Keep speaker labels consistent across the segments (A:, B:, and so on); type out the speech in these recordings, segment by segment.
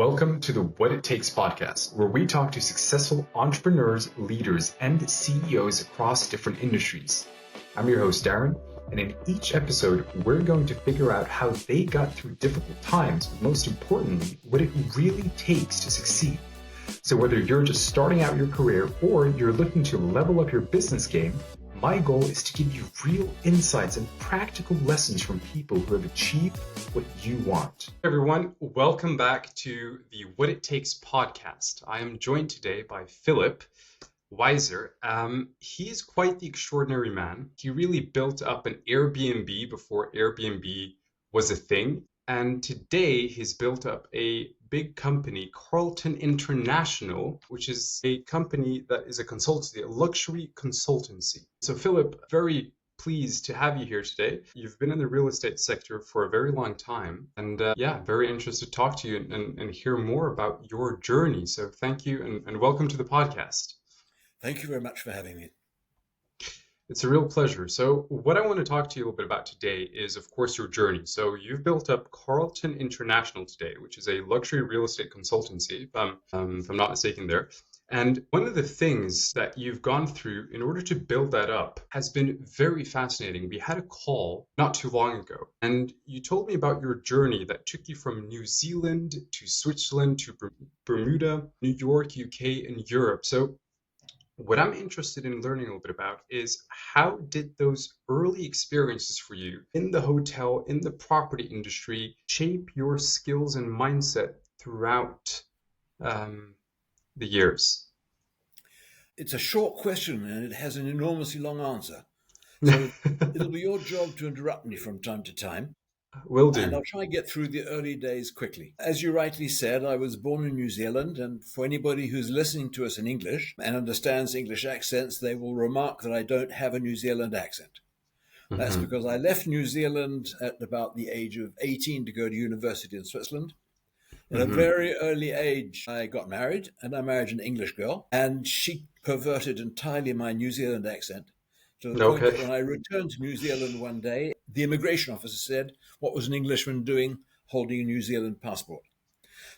A: Welcome to the What It Takes podcast, where we talk to successful entrepreneurs, leaders, and CEOs across different industries. I'm your host, Darren, and in each episode, we're going to figure out how they got through difficult times, but most importantly, what it really takes to succeed. So whether you're just starting out your career or you're looking to level up your business game, my goal is to give you real insights and practical lessons from people who have achieved what you want. Hey everyone, welcome back to the What It Takes podcast. I am joined today by Philip Weiser. He is quite the extraordinary man. He really built up an Airbnb before Airbnb was a thing. And today he's built up a big company, Carlton International, which is a company that is a consultancy, a luxury consultancy. So Philip, very pleased to have you here today. You've been in the real estate sector for a very long time. And very interested to talk to you and hear more about your journey. So thank you and welcome to the podcast.
B: Thank you very much for having me.
A: It's a real pleasure. So what I want to talk to you a little bit about today is, of course, your journey. So you've built up Carlton International today, which is a luxury real estate consultancy, if I'm not mistaken there. And one of the things that you've gone through in order to build that up has been very fascinating. We had a call not too long ago, and you told me about your journey that took you from New Zealand to Switzerland to Bermuda, New York, UK, and Europe. So what I'm interested in learning a little bit about is how did those early experiences for you in the hotel, in the property industry, shape your skills and mindset throughout the years?
B: It's a short question and it has an enormously long answer. So it'll be your job to interrupt me from time to time.
A: Will do.
B: And I'll try and get through the early days quickly. As you rightly said, I was born in New Zealand, and for anybody who's listening to us in English and understands English accents, they will remark that I don't have a New Zealand accent. That's because I left New Zealand at about the age of 18 to go to university in Switzerland. At a very early age, I got married, and I married an English girl, and she perverted entirely my New Zealand accent. To the point that when I returned to New Zealand one day, the immigration officer said, "What was an Englishman doing holding a New Zealand passport?"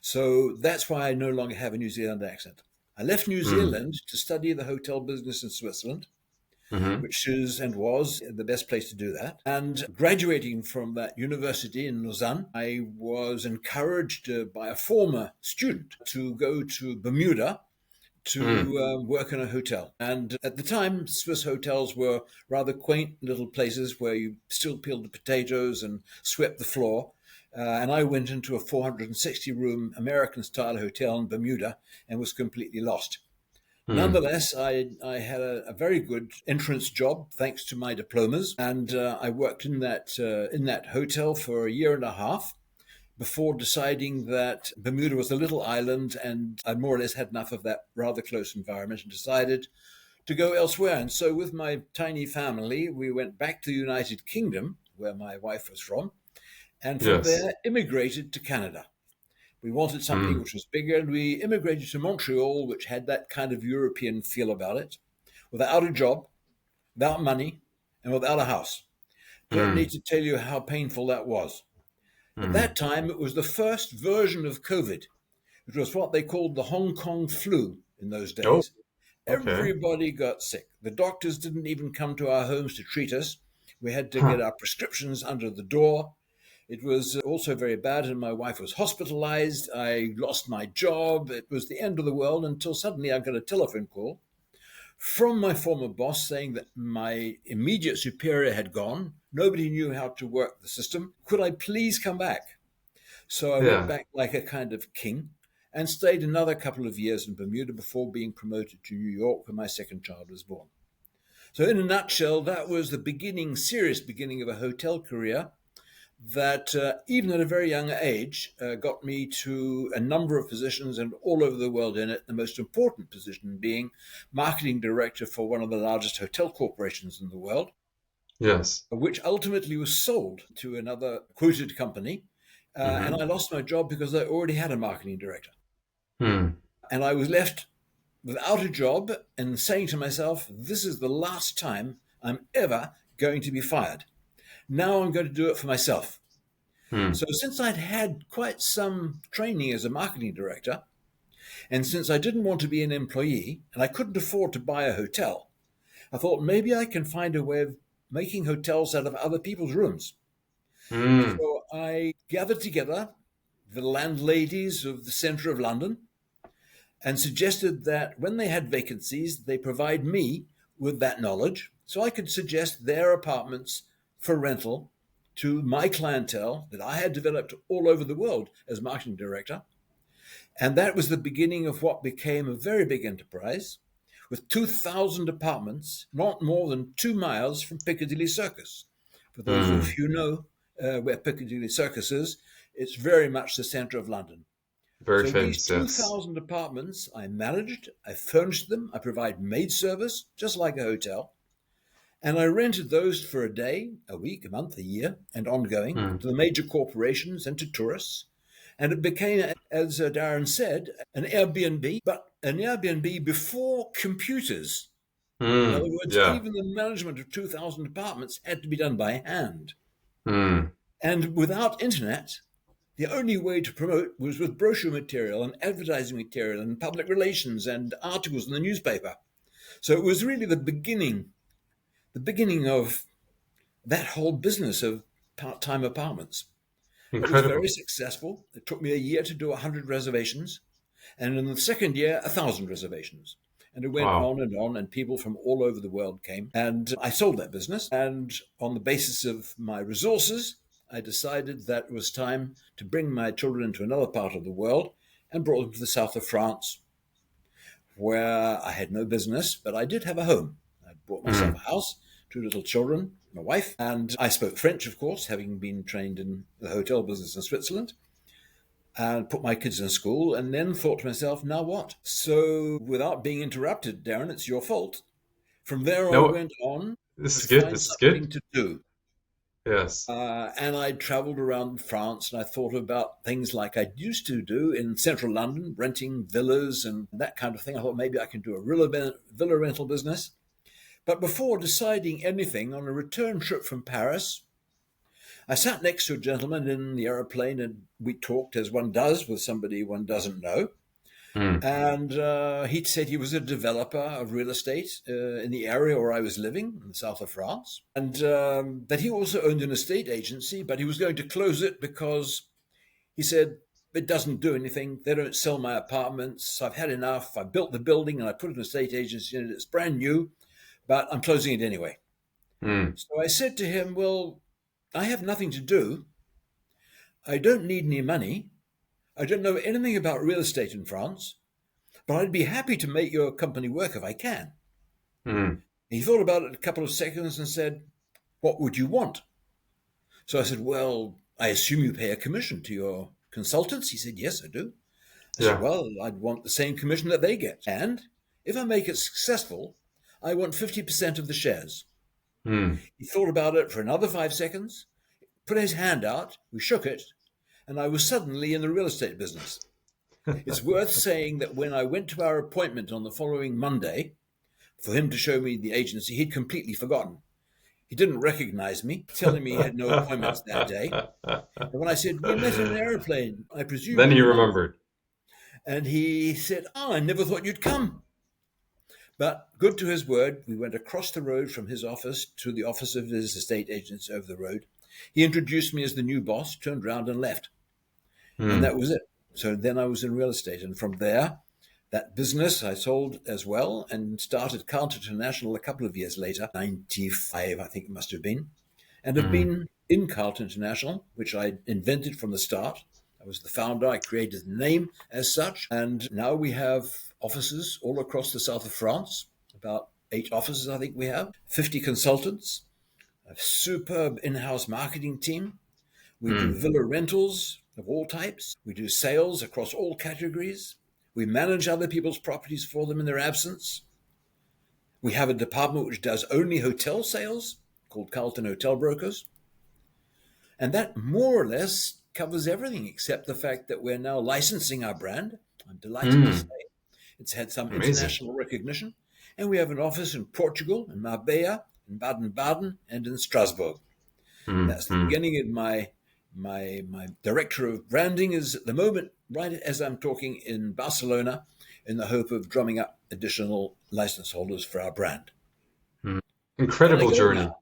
B: So that's why I no longer have a New Zealand accent. I left New Zealand to study the hotel business in Switzerland, which is and was the best place to do that. And graduating from that university in Lausanne, I was encouraged by a former student to go to Bermuda to work in a hotel. And at the time, Swiss hotels were rather quaint little places where you still peeled the potatoes and swept the floor. And I went into a 460-room American-style hotel in Bermuda and was completely lost. Nonetheless, I had a very good entrance job thanks to my diplomas, and I worked in that hotel for a year and a half before deciding that Bermuda was a little island and I more or less had enough of that rather close environment and decided to go elsewhere. And so with my tiny family, we went back to the United Kingdom, where my wife was from, and from there immigrated to Canada. We wanted something which was bigger, and we immigrated to Montreal, which had that kind of European feel about it, without a job, without money, and without a house. Don't need to tell you how painful that was. At that time, it was the first version of COVID. It was what they called the Hong Kong flu in those days. Everybody got sick. The doctors didn't even come to our homes to treat us. We had to get our prescriptions under the door. It was also very bad, and my wife was hospitalized. I lost my job. It was the end of the world until suddenly I got a telephone call from my former boss saying that my immediate superior had gone. Nobody knew how to work the system. Could I please come back? So I went back like a kind of king and stayed another couple of years in Bermuda before being promoted to New York, where my second child was born. So in a nutshell, that was the serious beginning of a hotel career that even at a very young age got me to a number of positions and all over the world in it, the most important position being marketing director for one of the largest hotel corporations in the world.
A: Yes.
B: Which ultimately was sold to another quoted company. And I lost my job because I already had a marketing director. And I was left without a job and saying to myself, this is the last time I'm ever going to be fired. Now I'm going to do it for myself. So since I'd had quite some training as a marketing director, and since I didn't want to be an employee and I couldn't afford to buy a hotel, I thought maybe I can find a way of making hotels out of other people's rooms.
A: Mm.
B: So I gathered together the landladies of the centre of London and suggested that when they had vacancies, they provide me with that knowledge so I could suggest their apartments for rental to my clientele that I had developed all over the world as marketing director. And that was the beginning of what became a very big enterprise with 2,000 apartments, not more than 2 miles from Piccadilly Circus. For those of
A: Mm.
B: you who know where Piccadilly Circus is, it's very much the centre of London.
A: Very
B: So these
A: famous, yes.
B: 2,000 apartments, I managed, I furnished them, I provide maid service, just like a hotel. And I rented those for a day, a week, a month, a year, and ongoing
A: Mm.
B: to the major corporations and to tourists. And it became, as Darren said, an Airbnb, but an Airbnb before computers. In other
A: Mm.
B: words,
A: Yeah.
B: even the management of 2,000 apartments had to be done by hand.
A: Mm.
B: And without internet, the only way to promote was with brochure material and advertising material and public relations and articles in the newspaper. So it was really the beginning of that whole business of part-time apartments. It was very
A: Incredible.
B: successful. It took me a year to do 100 reservations, and in the second year, 1,000 reservations. And it went
A: Wow.
B: on, and people from all over the world came. And I sold that business. And on the basis of my resources, I decided that it was time to bring my children into another part of the world and brought them to the south of France, where I had no business, but I did have a home. I bought myself
A: Mm.
B: a house, two little children, and a wife, and I spoke French, of course, having been trained in the hotel business in Switzerland, and put my kids in school, and then thought to myself, now what? So, without being interrupted, Darren, it's your fault. From there, I
A: No,
B: went on
A: this
B: to
A: is good.
B: find
A: This is good.
B: something to do.
A: Yes.
B: And I traveled around France and I thought about things like I used to do in central London, renting villas and that kind of thing. I thought maybe I can do a villa rental business. But before deciding anything, on a return trip from Paris, I sat next to a gentleman in the aeroplane and we talked as one does with somebody one doesn't know.
A: Mm.
B: And he said he was a developer of real estate in the area where I was living, in the south of France. And that he also owned an estate agency, but he was going to close it because he said, it doesn't do anything. They don't sell my apartments. I've had enough. I built the building and I put an estate agency in it. It's brand new, but I'm closing it anyway.
A: Mm.
B: So I said to him, well, I have nothing to do. I don't need any money. I don't know anything about real estate in France. But I'd be happy to make your company work if I can.
A: Mm.
B: He thought about it a couple of seconds and said, what would you want? So I said, well, I assume you pay a commission to your consultants? He said, yes, I do. I said,
A: Yeah.
B: well, I'd want the same commission that they get. And if I make it successful, I want 50% of the shares.
A: Mm.
B: He thought about it for another 5 seconds, put his hand out, we shook it, and I was suddenly in the real estate business. It's worth saying that when I went to our appointment on the following Monday for him to show me the agency, he'd completely forgotten. He didn't recognize me, telling me he had no appointments that day. And when I said, we met in an airplane, I presume
A: Then
B: you
A: he
B: remember.
A: remembered.
B: And he said, I never thought you'd come. But good to his word, we went across the road from his office to the office of his estate agents over the road. He introduced me as the new boss, turned round and left. And
A: Mm.
B: that was it. So then I was in real estate. And from there, that business I sold as well and started Carlton International a couple of years later, 95, I think it must have been, and have
A: Mm.
B: been in Carlton International, which I invented from the start. I was the founder. I created the name as such. And now we have offices all across the south of France, about 8 offices, I think we have, 50 consultants, a superb in-house marketing team. We do
A: Mm.
B: villa rentals of all types. We do sales across all categories. We manage other people's properties for them in their absence. We have a department which does only hotel sales called Carlton Hotel Brokers. And that more or less covers everything except the fact that we're now licensing our brand. I'm delighted to say
A: Mm.
B: it's had some
A: Amazing.
B: international recognition. And we have an office in Portugal, in Marbella, in Baden-Baden, and in Strasbourg.
A: Mm.
B: That's the
A: Mm.
B: beginning of my My director of branding is at the moment, right as I'm talking, in Barcelona, in the hope of drumming up additional license holders for our brand.
A: Mm.
B: Can I
A: Incredible
B: go
A: journey.
B: now?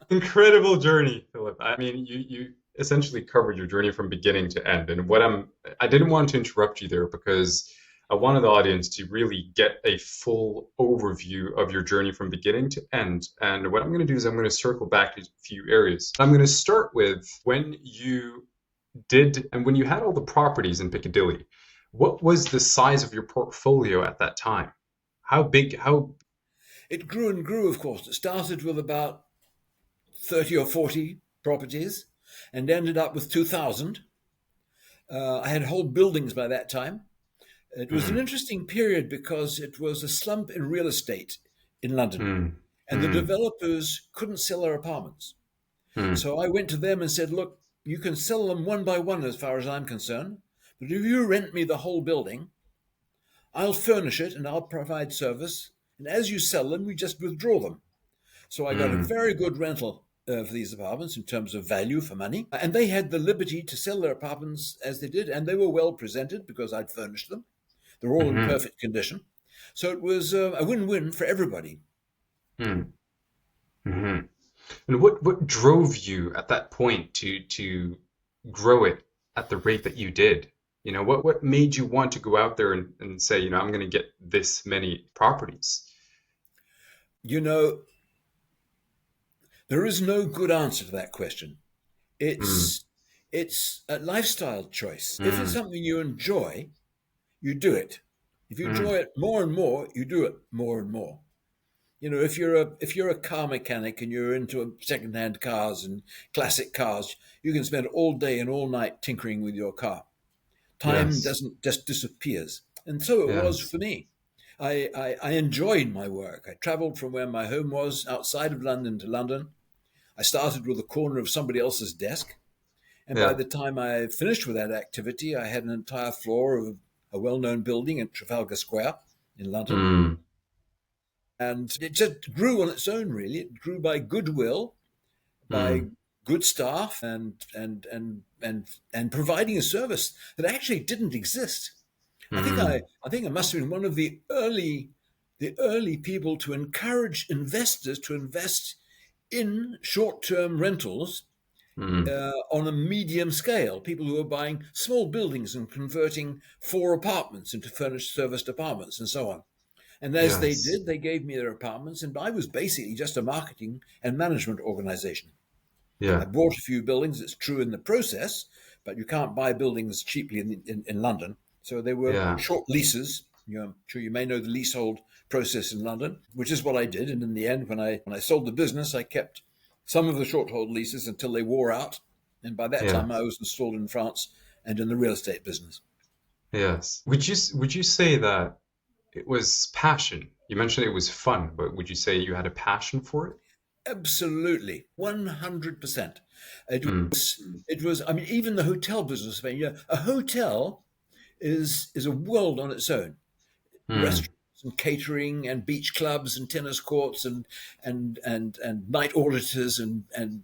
A: Incredible journey, Philip. I mean, you essentially covered your journey from beginning to end. And I didn't want to interrupt you there because I wanted the audience to really get a full overview of your journey from beginning to end. And what I'm going to do is I'm going to circle back to a few areas. I'm going to start with when you when you had all the properties in Piccadilly, what was the size of your portfolio at that time? How big,
B: It grew and grew, of course. It started with about 30 or 40 properties and ended up with 2,000. I had whole buildings by that time. It was an
A: mm,
B: interesting period because it was a slump in real estate in London,
A: mm,
B: and the
A: mm,
B: developers couldn't sell their apartments.
A: mm,
B: So I went to them and said, look, you can sell them one by one as far as I'm concerned, but if you rent me the whole building, I'll furnish it and I'll provide service. And as you sell them, we just withdraw them. So I got a
A: mm,
B: very good rental for these apartments in terms of value for money. And they had the liberty to sell their apartments as they did. And they were well presented because I'd furnished them. They're all in
A: mm,
B: perfect condition. So it was a win-win for everybody.
A: mm, mm. And what drove you at that point to grow it at the rate that you did? You know, what made you want to go out there and say, you know, I'm going to get this many properties?
B: You know, there is no good answer to that question.
A: Mm,
B: It's it's a lifestyle choice. If it's
A: mm,
B: something you enjoy, you do it. If you enjoy
A: mm.
B: it more and more, you do it more and more. You know, if you're a car mechanic and you're into second-hand cars and classic cars, you can spend all day and all night tinkering with your car. Time
A: Yes,
B: doesn't just disappears, and so it was
A: yes,
B: for me. I enjoyed my work. I travelled from where my home was outside of London to London. I started with a corner of somebody else's desk, and by
A: yeah.
B: the time I finished with that activity, I had an entire floor of a well-known building in Trafalgar Square in London.
A: Mm,
B: And it just grew on its own, really. It grew by goodwill, by
A: mm,
B: good staff, and providing a service that actually didn't exist.
A: mm,
B: I think I must have been one of the early people to encourage investors to invest in short-term rentals
A: mm.
B: on a medium scale. People who were buying small buildings and converting 4 apartments into furnished serviced apartments and so on. And as they
A: Yes,
B: did, they gave me their apartments, and I was basically just a marketing and management organization. I
A: yeah,
B: bought a few buildings, it's true in the process, but you can't buy buildings cheaply in London. So they were
A: yeah,
B: short leases. I'm sure you may know the leasehold process in London, which is what I did. And in the end, when I sold the business, I kept some of the short hold leases until they wore out. And by that
A: yeah,
B: time, I was installed in France and in the real estate business.
A: yes. Would you say that it was passion? You mentioned it was fun, but would you say you had a passion for it?
B: Absolutely, 100%. It
A: Mm,
B: it was. I mean, even the hotel business. I mean, a hotel is a world on its own.
A: mm,
B: Restaurants and catering and beach clubs and tennis courts and night auditors and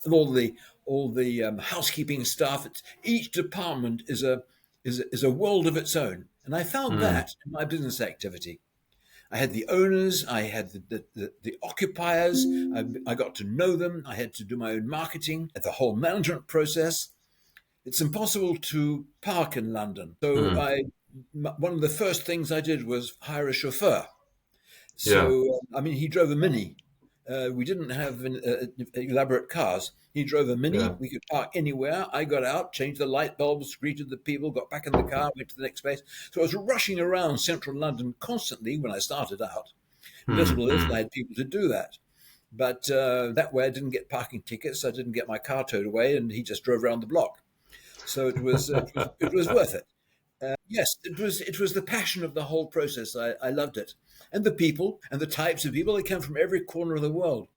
B: all the housekeeping staff. Each department is a world of its own, and I found
A: mm,
B: that in my business activity. I had the owners, I had the occupiers, I got to know them, I had to do my own marketing, the whole management process. It's impossible to park in London. So
A: mm.
B: one of the first things I did was hire a chauffeur.
A: Yeah,
B: So, I mean, he drove a Mini. We didn't have elaborate cars. He drove a
A: yeah.
B: Mini. We could park anywhere. I got out, changed the light bulbs, greeted the people, got back in the car, went to the next place. So I was rushing around central London constantly when I started out.
A: Mm,
B: Little if I
A: mm.
B: had people to do that. But that way I didn't get parking tickets. I didn't get my car towed away, and he just drove around the block. So it was worth it. Yes, it was the passion of the whole process. I loved it, and the people and the types of people. They came from every corner of the world.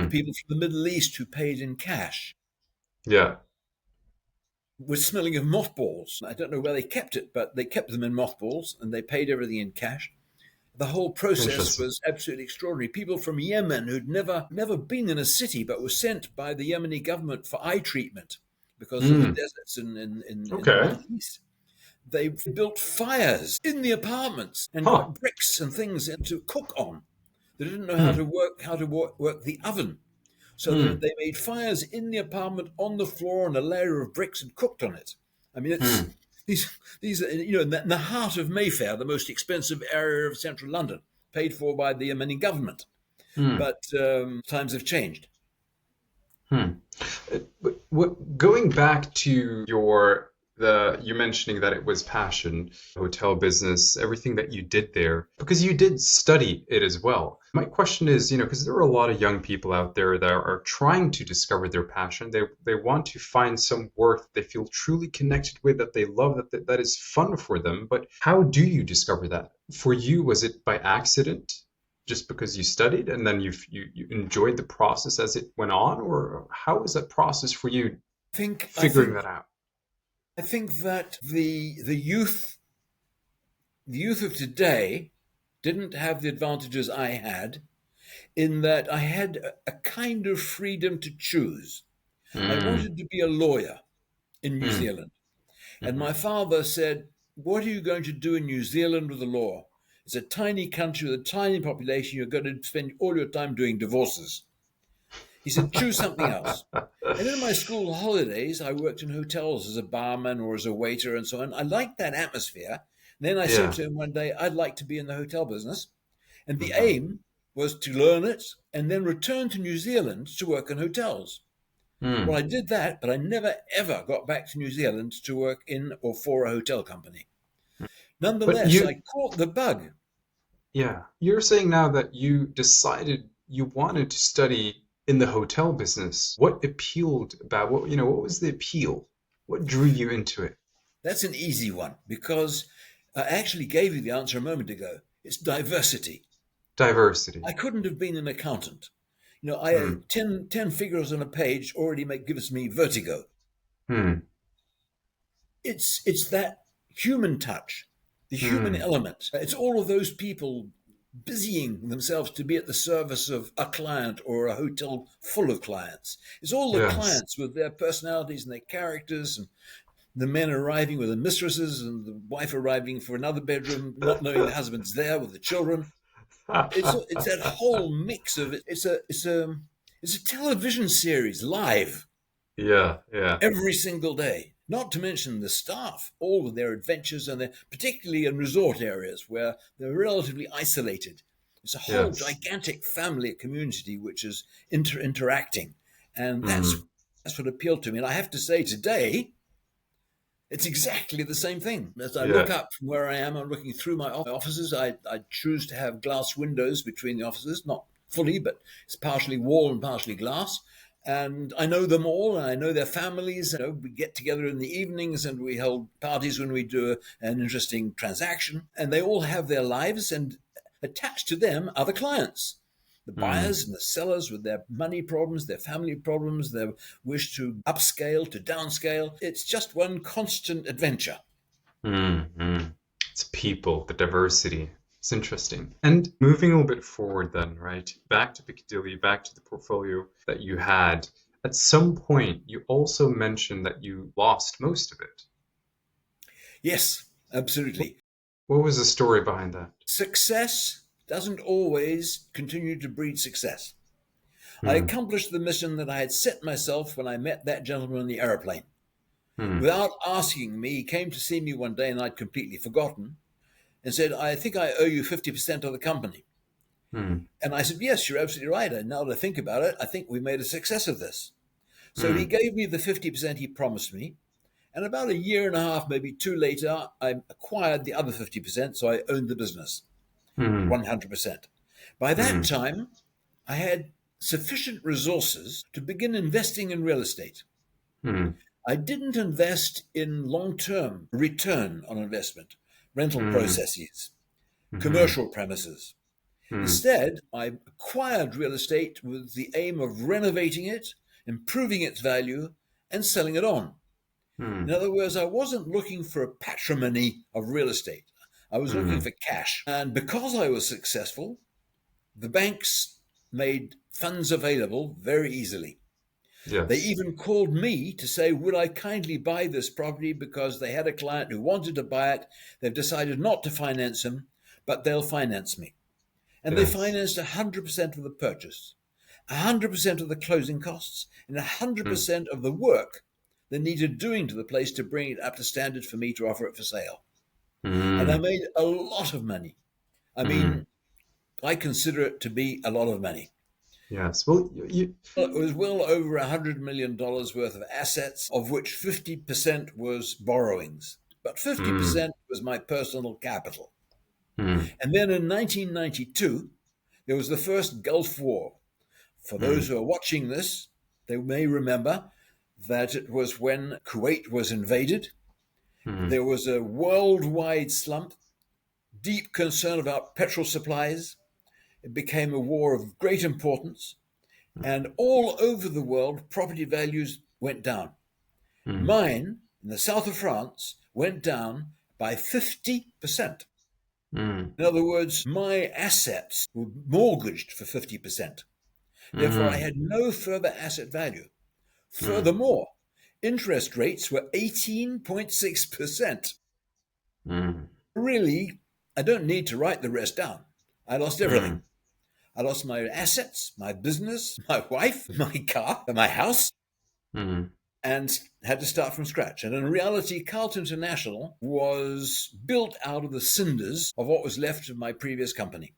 B: The
A: Mm,
B: people from the Middle East who paid in cash
A: yeah.
B: were smelling of mothballs. I don't know where they kept it, but they kept them in mothballs, and they paid everything in cash. The whole process
A: Interesting.
B: was absolutely extraordinary. People from Yemen who'd never been in a city but were sent by the Yemeni government for eye treatment because of the
A: Mm.
B: deserts in the
A: Okay.
B: Middle East. They built fires in the apartments and
A: Huh.
B: got bricks and things to cook on. They didn't know
A: Hmm.
B: how to work the oven. So
A: Hmm.
B: they made fires in the apartment on the floor on a layer of bricks and cooked on it. I mean, it's
A: Hmm.
B: these are, in the heart of Mayfair, the most expensive area of central London, paid for by the Yemeni government.
A: Hmm.
B: But times have changed.
A: Hmm. Going back to you mentioning that it was passion, hotel business, everything that you did there, because you did study it as well. My question is, because there are a lot of young people out there that are trying to discover their passion. They want to find some work they feel truly connected with, that they love, that is fun for them. But how do you discover that? For you, was it by accident? Just because you studied and then you enjoyed the process as it went on, or how was that process for you
B: I
A: figuring
B: think
A: that out?
B: I think that the youth of today didn't have the advantages I had in that I had a kind of freedom to choose. I
A: Mm,
B: wanted to be a lawyer in New
A: mm,
B: Zealand. And
A: mhm.
B: my father said, "What are you going to do in New Zealand with the law? It's a tiny country with a tiny population. You're going to spend all your time doing divorces." He said, "Choose something else." And in my school holidays, I worked in hotels as a barman or as a waiter and so on. I liked that atmosphere. And then I said
A: Yeah.
B: to him one day, "I'd like to be in the hotel business." And the
A: Hmm.
B: aim was to learn it and then return to New Zealand to work in hotels. Well,
A: Mm.
B: I did that, but I never ever got back to New Zealand to work in or for a hotel company.
A: But
B: Nonetheless, I caught the bug.
A: yeah, you're saying now that you decided you wanted to study in the hotel business. What appealed about what was the appeal? What drew you into it?
B: That's an easy one because I actually gave you the answer a moment ago. It's diversity.
A: Diversity.
B: I couldn't have been an accountant. I
A: Hmm.
B: 10 figures on a page already gives me vertigo.
A: Hmm.
B: It's that human touch, the human
A: Hmm.
B: element. It's all of those people busying themselves to be at the service of a client or a hotel full of clients. It's all the
A: Yes.
B: clients with their personalities and their characters, and the men arriving with the mistresses and the wife arriving for another bedroom, not knowing the husband's there with the children. It's that whole mix of it. It's a television series live
A: Yeah, yeah.
B: every single day. Not to mention the staff, all of their adventures, and particularly in resort areas where they're relatively isolated. It's a whole
A: Yes.
B: gigantic family community which is interacting, and
A: Hmm.
B: that's what appealed to me. And I have to say, today it's exactly the same thing. As I look
A: Yeah.
B: up from where I am, I'm looking through my offices. I choose to have glass windows between the offices, not fully, but it's partially wall and partially glass. And I know them all, and I know their families. We get together in the evenings, and we hold parties when we do an interesting transaction. And they all have their lives, and attached to them are the clients, the
A: Hmm.
B: buyers and the sellers with their money problems, their family problems, their wish to upscale, to downscale. It's just one constant adventure.
A: Hmm. Hmm. It's people, the diversity. It's interesting. And moving a little bit forward then, right? Back to Piccadilly, back to the portfolio that you had. At some point, you also mentioned that you lost most of it.
B: Yes, absolutely.
A: What was the story behind that?
B: Success doesn't always continue to breed success. I
A: Hmm.
B: accomplished the mission that I had set myself when I met that gentleman on the aeroplane.
A: Hmm.
B: Without asking me, he came to see me one day and I'd completely forgotten and said, "I think I owe you 50% of the company."
A: Hmm.
B: And I said, "Yes, you're absolutely right. And now that I think about it, I think we made a success of this." So he
A: Hmm.
B: gave me the 50% he promised me. And about a year and a half, maybe two later, I acquired the other 50%. So I owned the business
A: Hmm.
B: 100%. By that
A: Hmm.
B: time, I had sufficient resources to begin investing in real estate.
A: Hmm.
B: I didn't invest in long term return on investment, rental
A: Hmm.
B: processes,
A: Hmm.
B: commercial premises.
A: Hmm.
B: Instead, I acquired real estate with the aim of renovating it, improving its value, and selling it on. In
A: Hmm.
B: other words, I wasn't looking for a patrimony of real estate. I was looking for cash. And because I was successful, the banks made funds available very easily.
A: Yes.
B: They even called me to say, would I kindly buy this property, because they had a client who wanted to buy it. They've decided not to finance him, but they'll finance me. And they
A: Yes.
B: financed 100% of the purchase, 100% of the closing costs, and 100% of the work they needed doing to the place to bring it up to standard for me to offer it for sale. And I made a lot of money. I mean, I consider it to be a lot of money.
A: Yes. Well,
B: It was well over $100 million worth of assets, of which 50% was borrowings, but 50% was my personal capital. And then in 1992, there was the first Gulf War. For those who are watching this, they may remember that it was when Kuwait was invaded. There was a worldwide slump, deep concern about petrol supplies. It became a war of great importance. And all over the world, property values went down. Mine, in the south of France, went down by 50%. In other words, my assets were mortgaged for 50%. Therefore, I had no further asset value. Furthermore, interest rates were 18.6%. Really, I don't need to write the rest down. I lost everything. I lost my assets, my business, my wife, my car, my house, and had to start from scratch. And in reality, Carlton International was built out of the cinders of what was left of my previous company.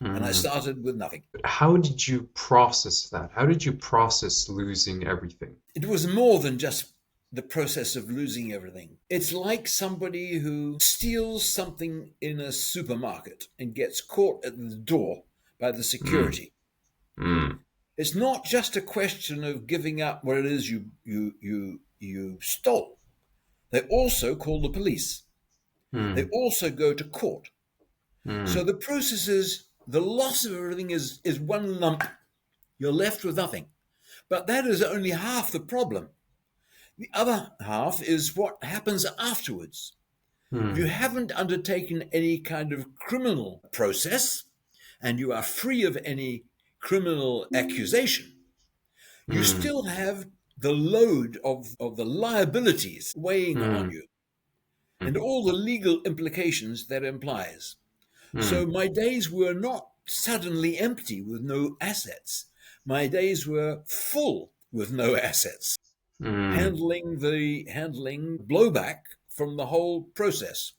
B: And I started with nothing.
A: How did you process that? How did you process losing everything?
B: It was more than just the process of losing everything. It's like somebody who steals something in a supermarket and gets caught at the door by the security. It's not just a question of giving up what it is you stole. They also call the police. They also go to court. So the process is, the loss of everything is one lump. You're left with nothing. But that is only half the problem. The other half is what happens afterwards. If you haven't undertaken any kind of criminal process, and you are free of any criminal accusation, you still have the load of the liabilities weighing on you and all the legal implications that implies. So my days were not suddenly empty with no assets. My days were full with no assets, handling blowback from the whole process.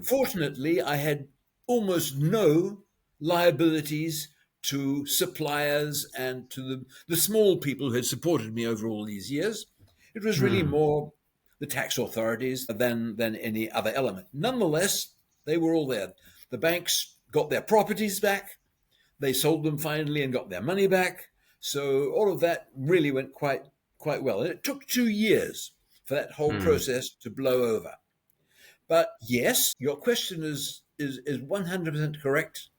B: Fortunately, I had almost no liabilities to suppliers and to the small people who had supported me over all these years. It was really more the tax authorities than any other element. Nonetheless, they were all there. The banks got their properties back. They sold them finally and got their money back. So all of that really went quite well. And it took 2 years for that whole process to blow over. But yes, your question is 100% correct.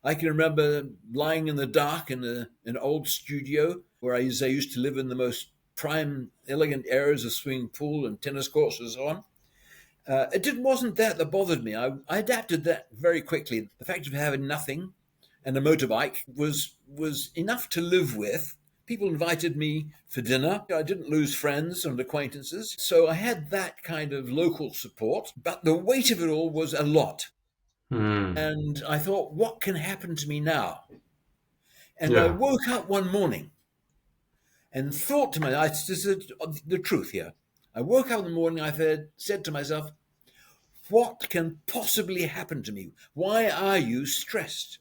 B: I can remember lying in the dark in an old studio where I used to live in the most prime, elegant areas of swimming pool and tennis courts and so on. It wasn't that bothered me. I adapted that very quickly. The fact of having nothing and a motorbike was enough to live with. People invited me for dinner. I didn't lose friends and acquaintances. So I had that kind of local support. But the weight of it all was a lot. And I thought, what can happen to me now? And I woke up one morning and thought to myself, this is the truth here. I woke up in the morning, I said to myself, what can possibly happen to me? Why are you stressed?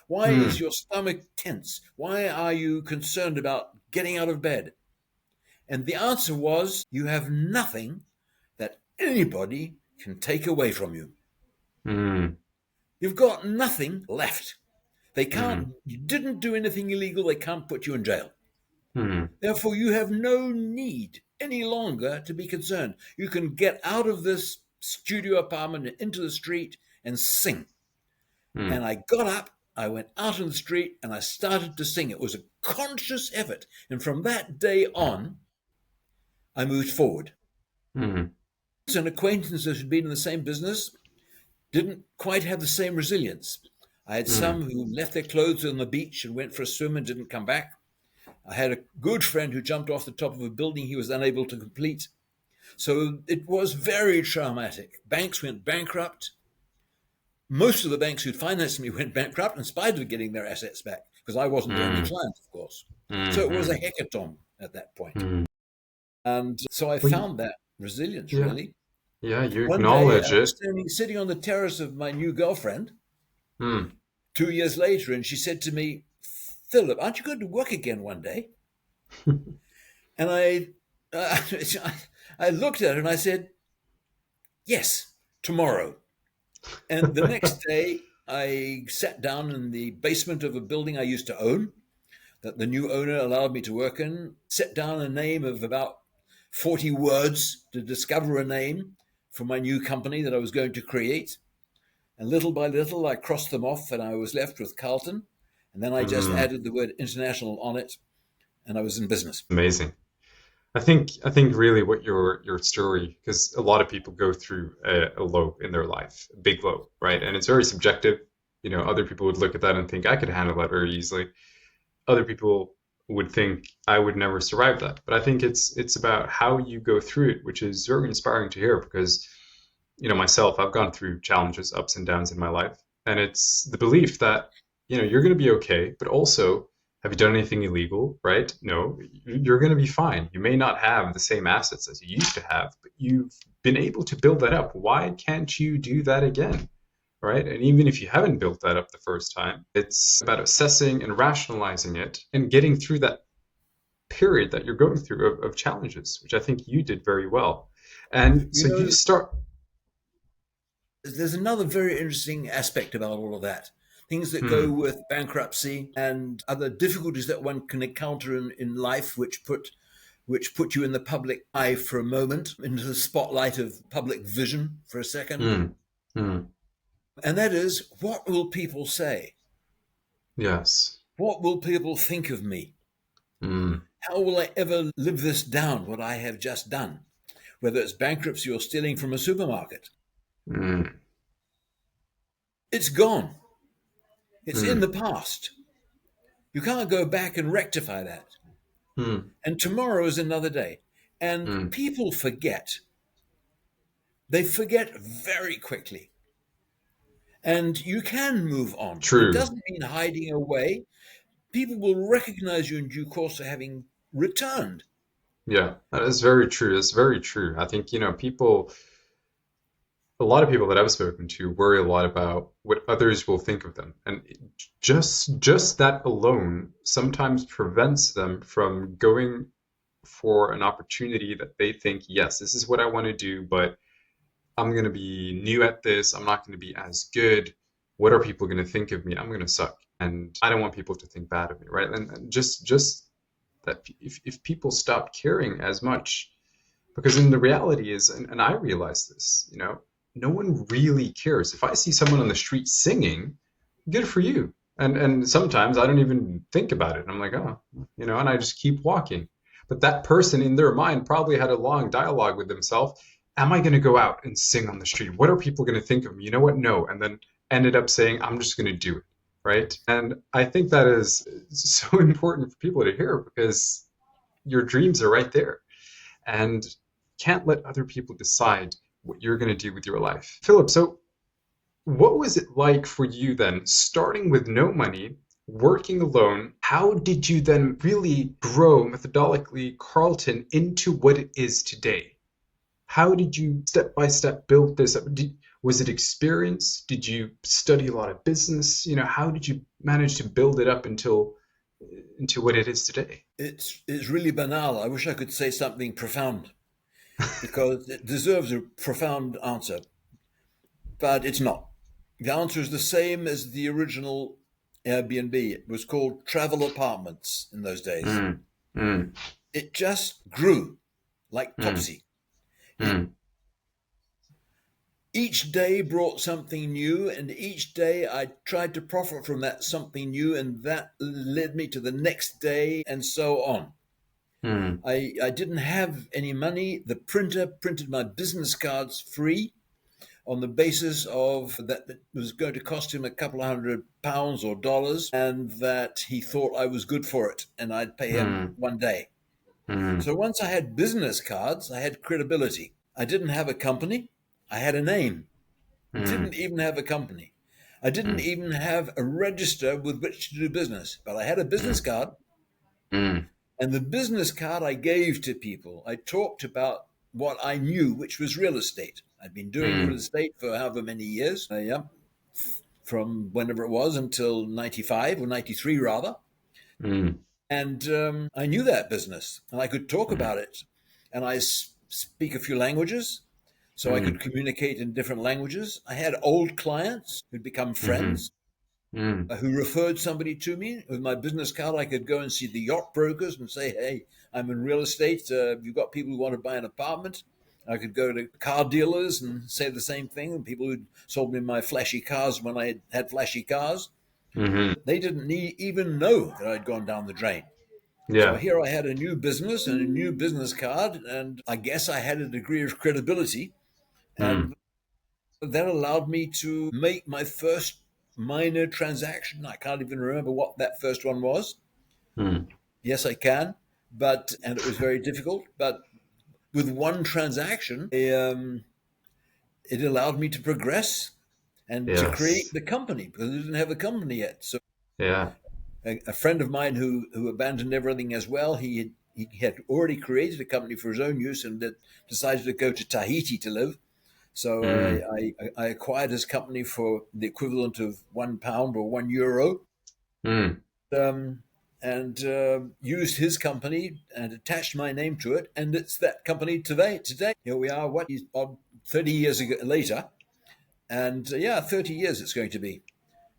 B: Why is your stomach tense? Why are you concerned about getting out of bed? And the answer was, you have nothing that anybody can take away from you. You've got nothing left. They can't, you didn't do anything illegal, they can't put you in jail. Therefore, you have no need any longer to be concerned. You can get out of this studio apartment and into the street and sing. And I got up, I went out in the street, and I started to sing. It was a conscious effort. And from that day on, I moved forward. And acquaintances who'd been in the same business didn't quite have the same resilience. I had some who left their clothes on the beach and went for a swim and didn't come back. I had a good friend who jumped off the top of a building he was unable to complete. So it was very traumatic. Banks went bankrupt. Most of the banks who'd financed me went bankrupt in spite of getting their assets back, because I wasn't the only client, of course. So it was a hecatomb at that point. And so I found that resilience, really.
A: Yeah, you
B: One day,
A: acknowledge
B: I was
A: it.
B: sitting on the terrace of my new girlfriend
A: 2
B: years later, and she said to me, "Philip, aren't you going to work again one day?" And I looked at her and I said, "Yes, tomorrow." And the next day, I sat down in the basement of a building I used to own, that the new owner allowed me to work in, set down a name of about 40 words to discover a name for my new company that I was going to create. And little by little, I crossed them off and I was left with Carlton. And then I just added the word international on it, and I was in business.
A: Amazing. I think really what your story, because a lot of people go through a low in their life, a big low, right? And it's very subjective. Other people would look at that and think I could handle that very easily. Other people would think I would never survive that. But I think it's about how you go through it, which is very inspiring to hear, because myself, I've gone through challenges, ups and downs in my life, and it's the belief that you're going to be okay, but also, have you done anything illegal, right? No, you're going to be fine. You may not have the same assets as you used to have, but you've been able to build that up. Why can't you do that again, right? And even if you haven't built that up the first time, it's about assessing and rationalizing it and getting through that period that you're going through of challenges, which I think you did very well. And so you start...
B: There's another very interesting aspect about all of that. Things that go with bankruptcy and other difficulties that one can encounter in life, which put you in the public eye for a moment, into the spotlight of public vision for a second. And that is, what will people say?
A: Yes.
B: What will people think of me? How will I ever live this down, what I have just done? Whether it's bankruptcy or stealing from a supermarket. It's gone. It's in the past. You can't go back and rectify that. And tomorrow is another day. And people forget. They forget very quickly. And you can move on.
A: True.
B: It doesn't mean hiding away. People will recognize you in due course for having returned.
A: Yeah, that is very true. It's very true. I think, a lot of people that I've spoken to worry a lot about what others will think of them. And just that alone sometimes prevents them from going for an opportunity that they think, yes, this is what I want to do, but I'm going to be new at this. I'm not going to be as good. What are people going to think of me? I'm going to suck. And I don't want people to think bad of me, right? And just that if people stop caring as much, because in the reality is, and I realize this, no one really cares. If I see someone on the street singing, good for you. And sometimes I don't even think about it. I'm like, oh, and I just keep walking. But that person in their mind probably had a long dialogue with themselves. Am I going to go out and sing on the street? What are people going to think of me? You know what? No. And then ended up saying, I'm just going to do it. Right. And I think that is so important for people to hear, because your dreams are right there, and can't let other people decide what you're going to do with your life. Philip, so what was it like for you then, starting with no money, working alone? How did you then really grow methodically Carlton into what it is today? How did you step by step build this up? Was it experience? Did you study a lot of business? How did you manage to build it up into what it is today?
B: It's really banal. I wish I could say something profound, because it deserves a profound answer, but it's not. The answer is the same as the original Airbnb. It was called travel apartments in those days. It just grew like Topsy. Each day brought something new, and each day I tried to profit from that something new, and that led me to the next day, and so on. I didn't have any money. The printer printed my business cards free. on the basis of that it was going to cost him a couple of £100 or dollars, and that he thought I was good for it and I'd pay him one day. So once I had business cards, I had credibility. I didn't have a company. I had a name. I didn't even have a company. I didn't even have a register with which to do business, but I had a business card. And the business card I gave to people, I talked about what I knew, which was real estate. I'd been doing real estate for however many years, from whenever it was until 95 or 93 rather. And I knew that business and I could talk about it. And I speak a few languages, so I could communicate in different languages. I had old clients who'd become friends. Who referred somebody to me. With my business card, I could go and see the yacht brokers and say, hey, I'm in real estate. You've got people who want to buy an apartment. I could go to car dealers and say the same thing. And people who sold me my flashy cars when I had flashy cars. They didn't even know that I'd gone down the drain. So here I had a new business and a new business card, and I guess I had a degree of credibility. And that allowed me to make my first minor transaction. I can't even remember what that first one was. Yes, I can, and it was very difficult. But with one transaction, it allowed me to progress and to create the company, because I didn't have a company yet. So a friend of mine who abandoned everything as well, he had already created a company for his own use and decided to go to Tahiti to live. So I acquired his company for the equivalent of £1 or €1, and used his company and attached my name to it. And it's that company today. Here we are, 30 years later. And 30 years it's going to be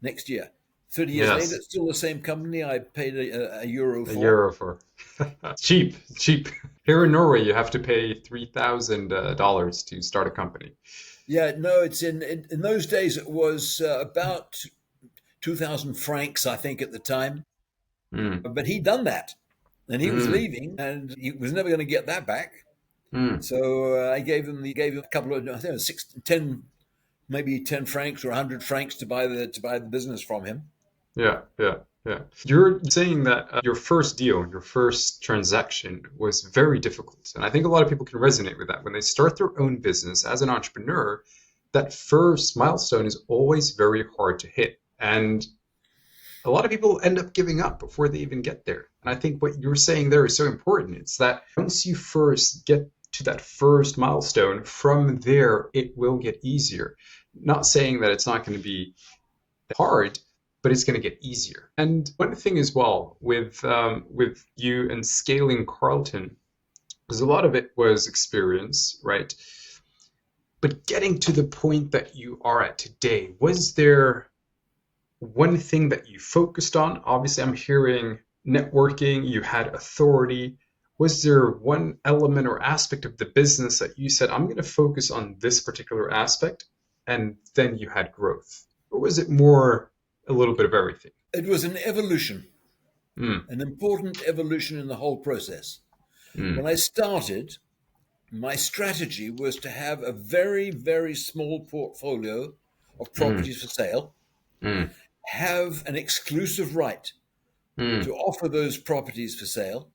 B: next year. 30 years later, it's still the same company I paid a euro for.
A: A euro for. Cheap. Here in Norway, you have to pay $3,000 to start a company.
B: Yeah, no, it's in those days, it was about 2,000 francs, I think, at the time. But he'd done that, and he was leaving, and he was never going to get that back. So I gave him a couple of, I think, 10, maybe 10 francs or 100 francs to buy the business from him.
A: Yeah. You're saying that your first deal, your first transaction was very difficult. And I think a lot of people can resonate with that. When they start their own business as an entrepreneur, that first milestone is always very hard to hit. And a lot of people end up giving up before they even get there. And I think what you're saying there is so important. It's that once you first get to that first milestone, from there, it will get easier. Not saying that it's not going to be hard, but it's going to get easier. And one thing as well with you and scaling Carlton, because a lot of it was experience, right? But getting to the point that you are at today, was there one thing that you focused on? Obviously, I'm hearing networking, you had authority. Was there one element or aspect of the business that you said, I'm going to focus on this particular aspect, and then you had growth? Or was it more a little bit of everything?
B: It was an evolution, an important evolution in the whole process. When I started, my strategy was to have a very, very small portfolio of properties for sale, have an exclusive right to offer those properties for sale,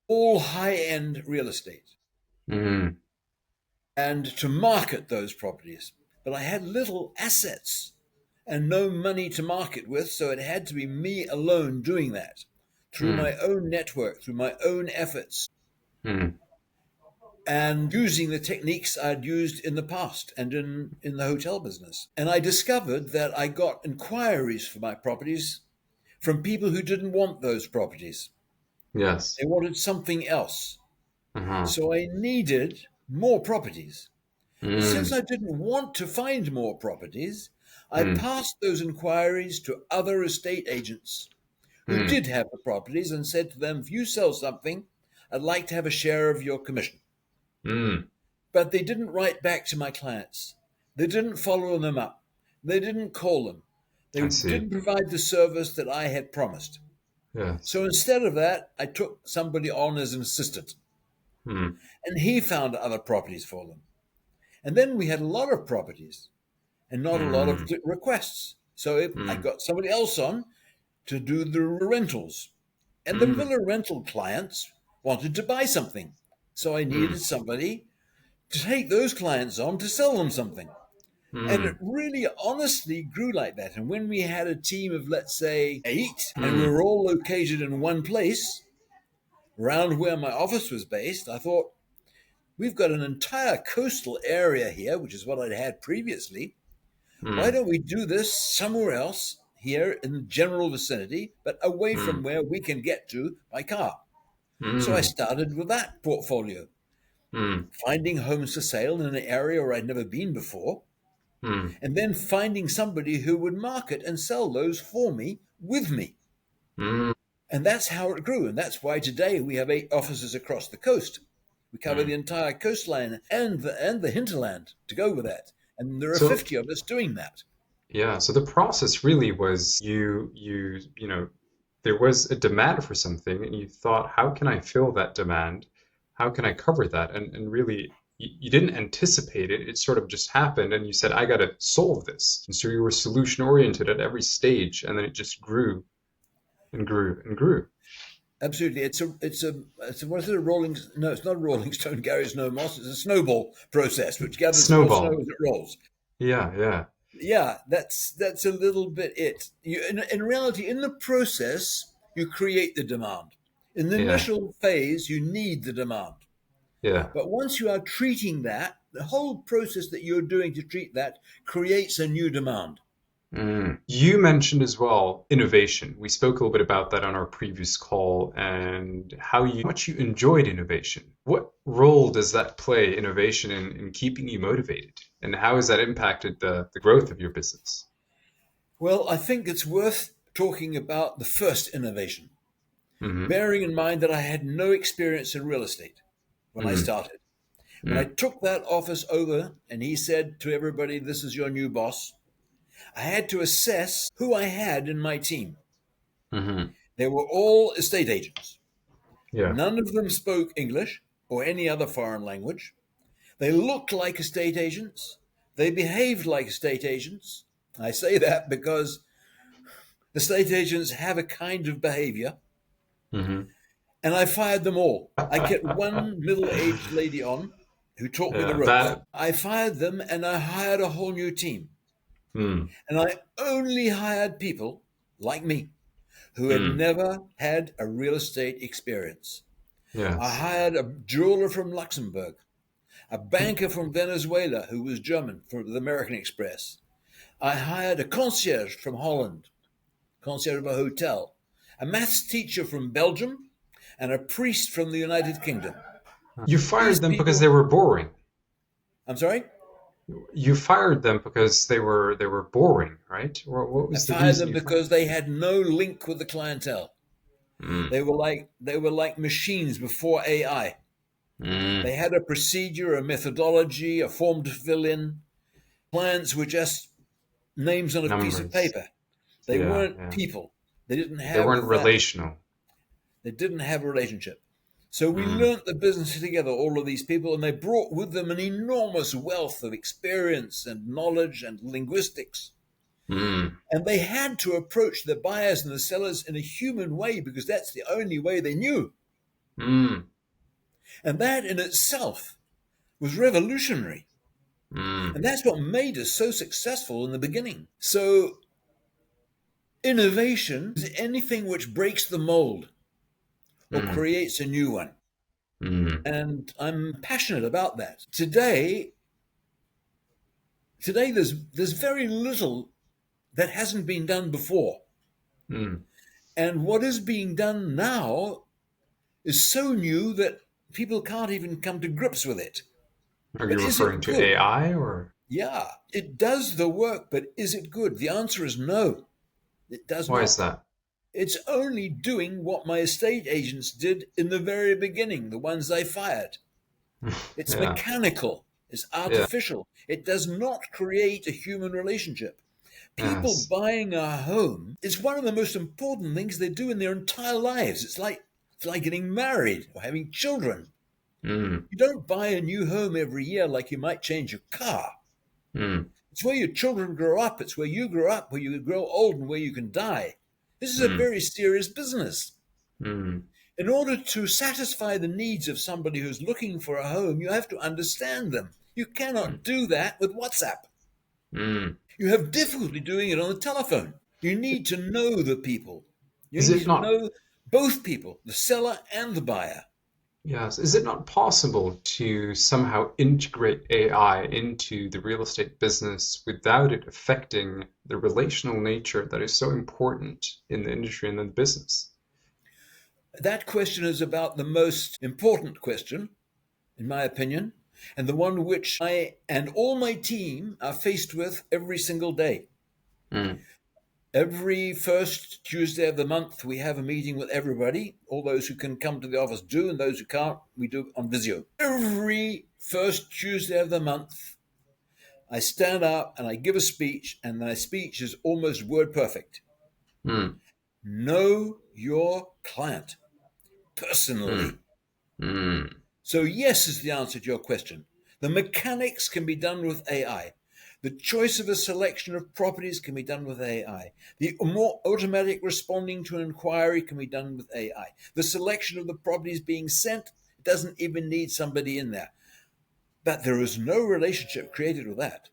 B: all high-end real estate, and to market those properties. But I had little assets and no money to market with, so it had to be me alone doing that through my own network, through my own efforts, and using the techniques I'd used in the past and in the hotel business. And I discovered that I got inquiries for my properties from people who didn't want those properties.
A: Yes.
B: They wanted something else. So I needed more properties. But since I didn't want to find more properties, I passed those inquiries to other estate agents who did have the properties and said to them, if you sell something, I'd like to have a share of your commission. But they didn't write back to my clients. They didn't follow them up. They didn't call them. They didn't provide the service that I had promised.
A: Yes.
B: So instead of that, I took somebody on as an assistant. And he found other properties for them. And then we had a lot of properties and not a lot of
A: Mm.
B: requests. So I
A: Mm.
B: got somebody else on to do the rentals. And the
A: Mm.
B: villa rental clients wanted to buy something. So I
A: Mm.
B: needed somebody to take those clients on to sell them something. And it
A: Mm.
B: really honestly grew like that. And when we had a team of, let's say, 8, and we
A: Mm.
B: were all located in one place around where my office was based, I thought, we've got an entire coastal area here, which is what I'd had previously. Why
A: Mm.
B: don't we do this somewhere else here in the general vicinity, but away from
A: Mm.
B: where we can get to by car? So I
A: Mm.
B: started with that portfolio,
A: Mm.
B: finding homes for sale in an area where I'd never been before,
A: Mm.
B: and then finding somebody who would market and sell those for me with me.
A: Mm.
B: And that's how it grew. And that's why today we have 8 offices across the coast. We cover the
A: Mm.
B: entire coastline and the hinterland to go with that. And there are
A: So
B: 50 of us doing that.
A: yeah, so the process really was there was a demand for something and you thought, how can I fill that demand? How can I cover that? And really you didn't anticipate it. It sort of just happened and you said, I got to solve this. And so you were solution oriented at every stage and then it just grew and grew and grew.
B: Absolutely. It's a what is it, a rolling, no, it's not a rolling stone carries no moss. It's a snowball process, which gathers more snow
A: Snowball.
B: as it rolls.
A: Yeah, yeah.
B: Yeah, that's a little bit it. In reality, in the process, you create the demand. In the
A: Yeah.
B: initial phase, you need the demand.
A: Yeah.
B: But once you are treating that, the whole process that you're doing to treat that creates a new demand.
A: Mm. You mentioned as well innovation. We spoke a little bit about that on our previous call and how much you enjoyed innovation. What role does that play, innovation, in keeping you motivated? And how has that impacted the growth of your business?
B: Well, I think it's worth talking about the first innovation,
A: Mm-hmm.
B: bearing in mind that I had no experience in real estate when I
A: Mm-hmm.
B: started. When I
A: Mm-hmm.
B: took that office over and he said to everybody, "This is your new boss," I had to assess who I had in my team.
A: Mm-hmm.
B: They were all estate agents.
A: Yeah.
B: None of them spoke English or any other foreign language. They looked like estate agents. They behaved like estate agents. I say that because estate agents have a kind of behavior,
A: Mm-hmm.
B: and I fired them all. I kept one middle aged lady on who taught me the
A: Yeah.
B: ropes. I fired them and I hired a whole new team.
A: Mm.
B: And I only hired people like me who had
A: Mm.
B: never had a real estate experience. I
A: Yes.
B: hired a jeweler from Luxembourg, a banker from Venezuela who was German for the American Express. I hired a concierge from Holland, concierge of a hotel, a maths teacher from Belgium, and a priest from the United Kingdom.
A: You
B: These
A: fired them because they
B: people,
A: were boring.
B: I'm sorry,
A: You fired them because they were boring, right? Or what
B: I
A: was the
B: fired
A: reason
B: them
A: you fired?
B: because they had no link with the clientele.
A: Mm.
B: They were like machines before AI.
A: Mm.
B: They had a procedure, a methodology, a form to fill in. Clients were just names on a piece of
A: Numbers.
B: paper. They
A: Yeah,
B: weren't
A: yeah.
B: people. They didn't
A: They weren't
B: have that.
A: relational.
B: They didn't have a relationship. So we
A: Mm.
B: learnt the business together, all of these people, and they brought with them an enormous wealth of experience and knowledge and linguistics.
A: Mm.
B: And they had to approach the buyers and the sellers in a human way because that's the only way they knew.
A: Mm.
B: And that in itself was revolutionary.
A: Mm.
B: And that's what made us so successful in the beginning. So, innovation is anything which breaks the mold or
A: Mm.
B: creates a new one.
A: Mm.
B: And I'm passionate about that. Today there's very little that hasn't been done before.
A: Mm.
B: And what is being done now is so new that people can't even come to grips with it.
A: Are
B: But
A: you
B: is
A: referring
B: it
A: to
B: good?
A: AI or
B: Yeah, it does the work, but is it good? The answer is no, it does
A: why is
B: not.
A: that?
B: It's only doing what my estate agents did in the very beginning, the ones I fired. It's
A: Yeah.
B: mechanical, it's
A: Yeah.
B: artificial. It does not create a human relationship. People
A: Yes.
B: buying a home is one of the most important things they do in their entire lives. It's like getting married or having children.
A: Mm.
B: You don't buy a new home every year like you might change your car.
A: Mm.
B: It's where your children grow up. It's where you grow up, where you grow old, and where you can die. This is a
A: Mm.
B: very serious business.
A: Mm.
B: In order to satisfy the needs of somebody who's looking for a home, you have to understand them. You cannot do that with WhatsApp.
A: Mm.
B: You have difficulty doing it on the telephone. You need to know the people. You
A: Is
B: need
A: it
B: to
A: not?
B: know both people, the seller and the buyer.
A: Yes. Is it not possible to somehow integrate AI into the real estate business without it affecting the relational nature that is so important in the industry and in the business?
B: That question is about the most important question, in my opinion, and the one which I and all my team are faced with every single day.
A: Mm.
B: Every first Tuesday of the month, we have a meeting with everybody. All those who can come to the office do, and those who can't, we do on Visio. Every first Tuesday of the month, I stand up and I give a speech, and my speech is almost word perfect.
A: Mm.
B: Know your client
A: Mm.
B: personally.
A: Mm.
B: So, yes, is the answer to your question. The mechanics can be done with AI. The choice of a selection of properties can be done with AI. The more automatic responding to an inquiry can be done with AI. The selection of the properties being sent doesn't even need somebody in there. But there is no relationship created with that.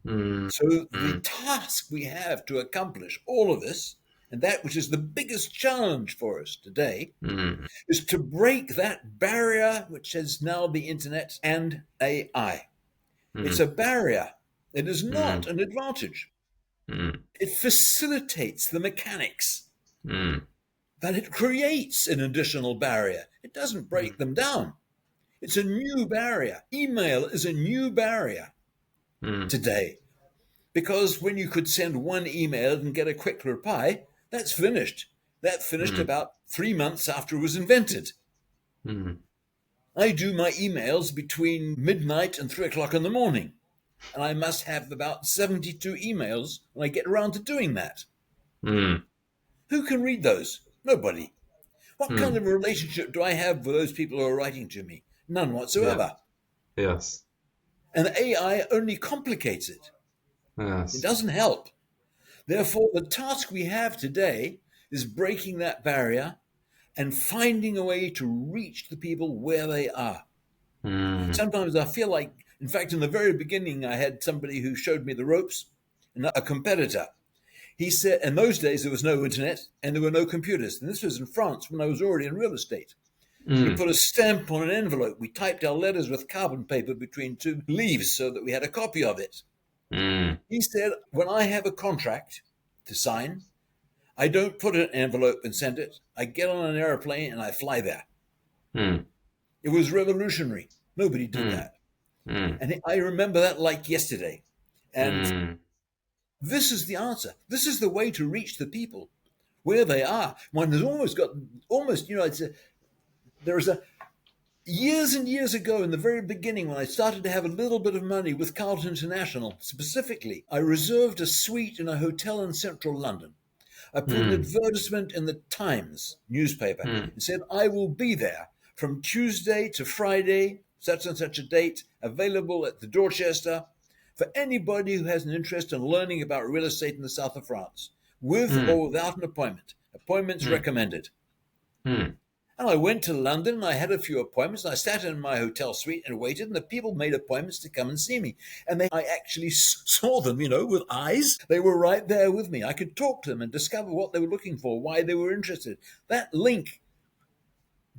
A: Mm.
B: So the
A: Mm.
B: task we have to accomplish all of this, and that which is the biggest challenge for us today,
A: Mm.
B: is to break that barrier which is now the internet and AI. It's
A: Mm.
B: a barrier. It is not
A: Mm.
B: an advantage.
A: Mm.
B: It facilitates the mechanics,
A: Mm.
B: but it creates an additional barrier. It doesn't break them down. It's a new barrier. Email is a new barrier
A: Mm.
B: today because when you could send one email and get a quick reply, that's finished. That finished
A: Mm.
B: about 3 months after it was invented.
A: Mm.
B: I do my emails between midnight and 3 o'clock in the morning, and I must have about 72 emails when I get around to doing that.
A: Mm.
B: Who can read those? Nobody. What kind
A: Mm.
B: of a relationship do I have with those people who are writing to me? None
A: Yeah.
B: whatsoever.
A: Yes.
B: And AI only complicates it. It
A: Yes.
B: doesn't help. Therefore, the task we have today is breaking that barrier and finding a way to reach the people where they are.
A: Mm.
B: Sometimes I feel like, in fact, in the very beginning, I had somebody who showed me the ropes, a competitor. He said, in those days, there was no internet and there were no computers. And this was in France when I was already in real estate. We
A: Mm.
B: put a stamp on an envelope. We typed our letters with carbon paper between two leaves so that we had a copy of it.
A: Mm.
B: He said, when I have a contract to sign, I don't put an envelope and send it. I get on an airplane and I fly there.
A: Mm.
B: It was revolutionary. Nobody did
A: Mm.
B: that.
A: Mm.
B: And I remember that like yesterday. And
A: Mm.
B: this is the answer. This is the way to reach the people where they are. One has almost, there was a, years and years ago in the very beginning when I started to have a little bit of money with Carlton International, specifically, I reserved a suite in a hotel in central London. I put an
A: Mm.
B: advertisement in the Times newspaper
A: Mm.
B: and said, I will be there from Tuesday to Friday, such and such a date, available at the Dorchester for anybody who has an interest in learning about real estate in the south of France, with
A: Mm.
B: or without an appointment. Appointments
A: Mm.
B: recommended.
A: Mm.
B: And I went to London and I had a few appointments. And I sat in my hotel suite and waited, and the people made appointments to come and see me. And I actually saw them, with eyes. They were right there with me. I could talk to them and discover what they were looking for, why they were interested. That link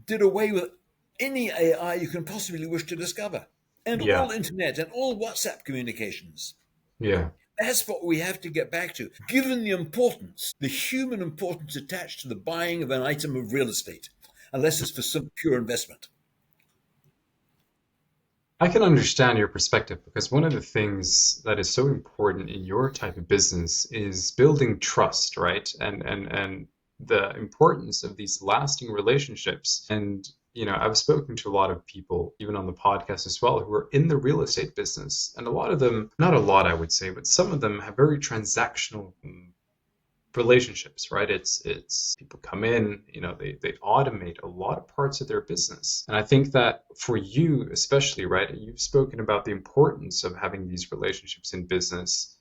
B: did away with any AI you can possibly wish to discover, and
A: Yeah.
B: all internet and all WhatsApp communications.
A: Yeah.
B: That's what we have to get back to, given the importance, the human importance attached to the buying of an item of real estate, unless it's for some pure investment.
A: I can understand your perspective because one of the things that is so important in your type of business is building trust, right? And the importance of these lasting relationships. And I've spoken to a lot of people, even on the podcast as well, who are in the real estate business. And a lot of them, not a lot, I would say, but some of them have very transactional relationships, right? It's people come in, they automate a lot of parts of their business. And I think that for you especially, right, you've spoken about the importance of having these relationships in business.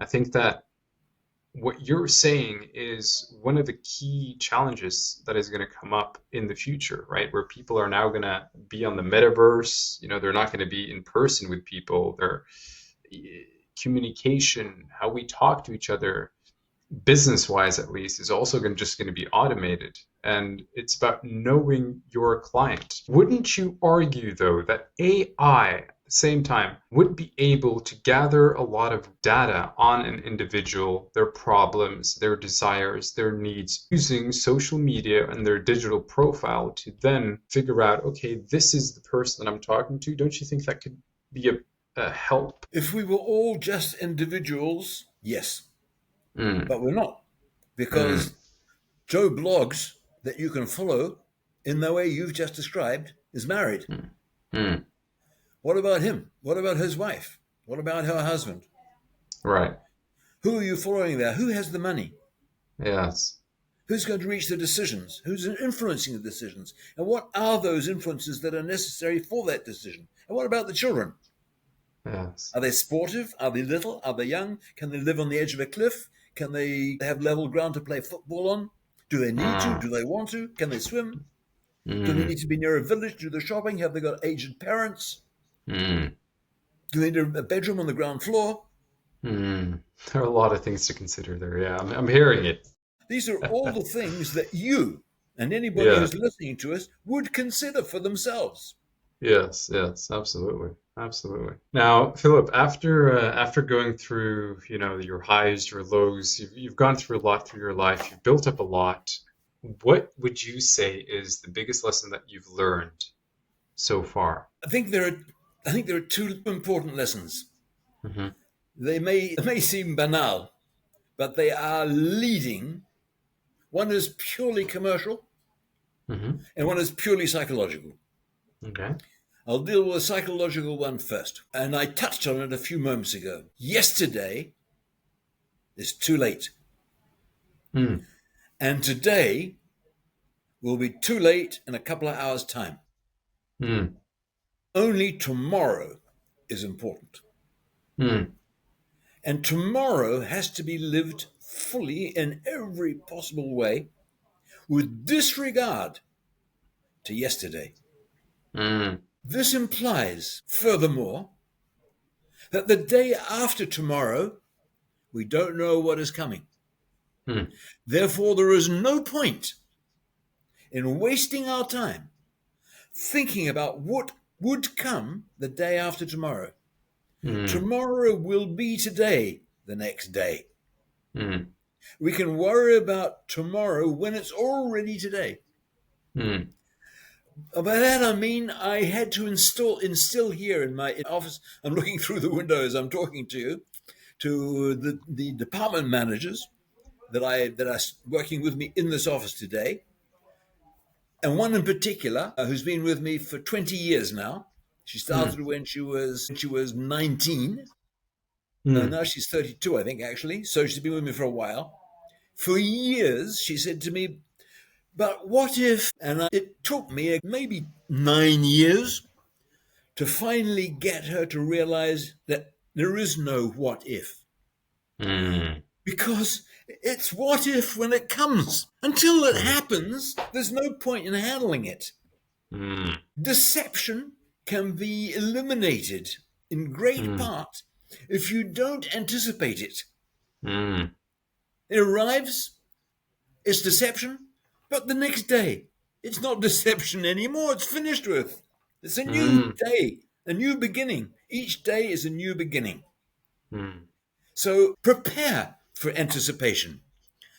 A: I think that what you're saying is one of the key challenges that is going to come up in the future, right? Where people are now going to be on the metaverse, they're not going to be in person with people. Their communication, how we talk to each other, business wise at least, is also just going to be automated. And it's about knowing your client. Wouldn't you argue though that AI at the same time would be able to gather a lot of data on an individual, their problems, their desires, their needs, using social media and their digital profile to then figure out, okay, this is the person that I'm talking to? Don't you think that could be a help?
B: If we were all just individuals, yes. But we're not, because Joe Blogs that you can follow in the way you've just described is married. What about him? What about his wife? What about her husband?
A: Right.
B: Who are you following there? Who has the money?
A: Yes.
B: Who's going to reach the decisions? Who's influencing the decisions? And what are those influences that are necessary for that decision? And what about the children?
A: Yes.
B: Are they sportive? Are they little? Are they young? Can they live on the edge of a cliff? Can they have level ground to play football on? Do they need to? Do they want to? Can they swim? Do they need to be near a village to do the shopping? Have they got aged parents? Do they need a bedroom on the ground floor?
A: There are a lot of things to consider there. Yeah, I'm hearing it.
B: These are all the things that you and anybody who's listening to us would consider for themselves.
A: Yes, absolutely. Absolutely. Now, Philip, after going through, your highs, your lows, you've gone through a lot through your life, you've built up a lot. What would you say is the biggest lesson that you've learned so far?
B: I think there are two important lessons. They may seem banal, but they are leading. One is purely commercial, and one is purely psychological.
A: Okay.
B: I'll deal with the psychological one first. And I touched on it a few moments ago. Yesterday is too late. And today will be too late in a couple of hours' time. Only tomorrow is important. And tomorrow has to be lived fully in every possible way with disregard to yesterday. This implies, furthermore, that the day after tomorrow, we don't know what is coming. Therefore, there is no point in wasting our time thinking about what would come the day after tomorrow. Tomorrow will be today, the next day. We can worry about tomorrow when it's already today. By that I mean I had to instill here in my office. I'm looking through the window as I'm talking to you, to the department managers that are working with me in this office today, and one in particular who's been with me for 20 years now. She started when she was 19. Now she's 32, I think, actually. So she's been with me for a while. For years, she said to me, but what if, and it took me maybe 9 years to finally get her to realize that there is no what if. Because it's what if when it comes. Until it happens, there's no point in handling it. Deception can be eliminated in great part if you don't anticipate it. It arrives, it's deception. But the next day, it's not deception anymore. It's finished with. It's a new day, a new beginning. Each day is a new beginning. So prepare for anticipation,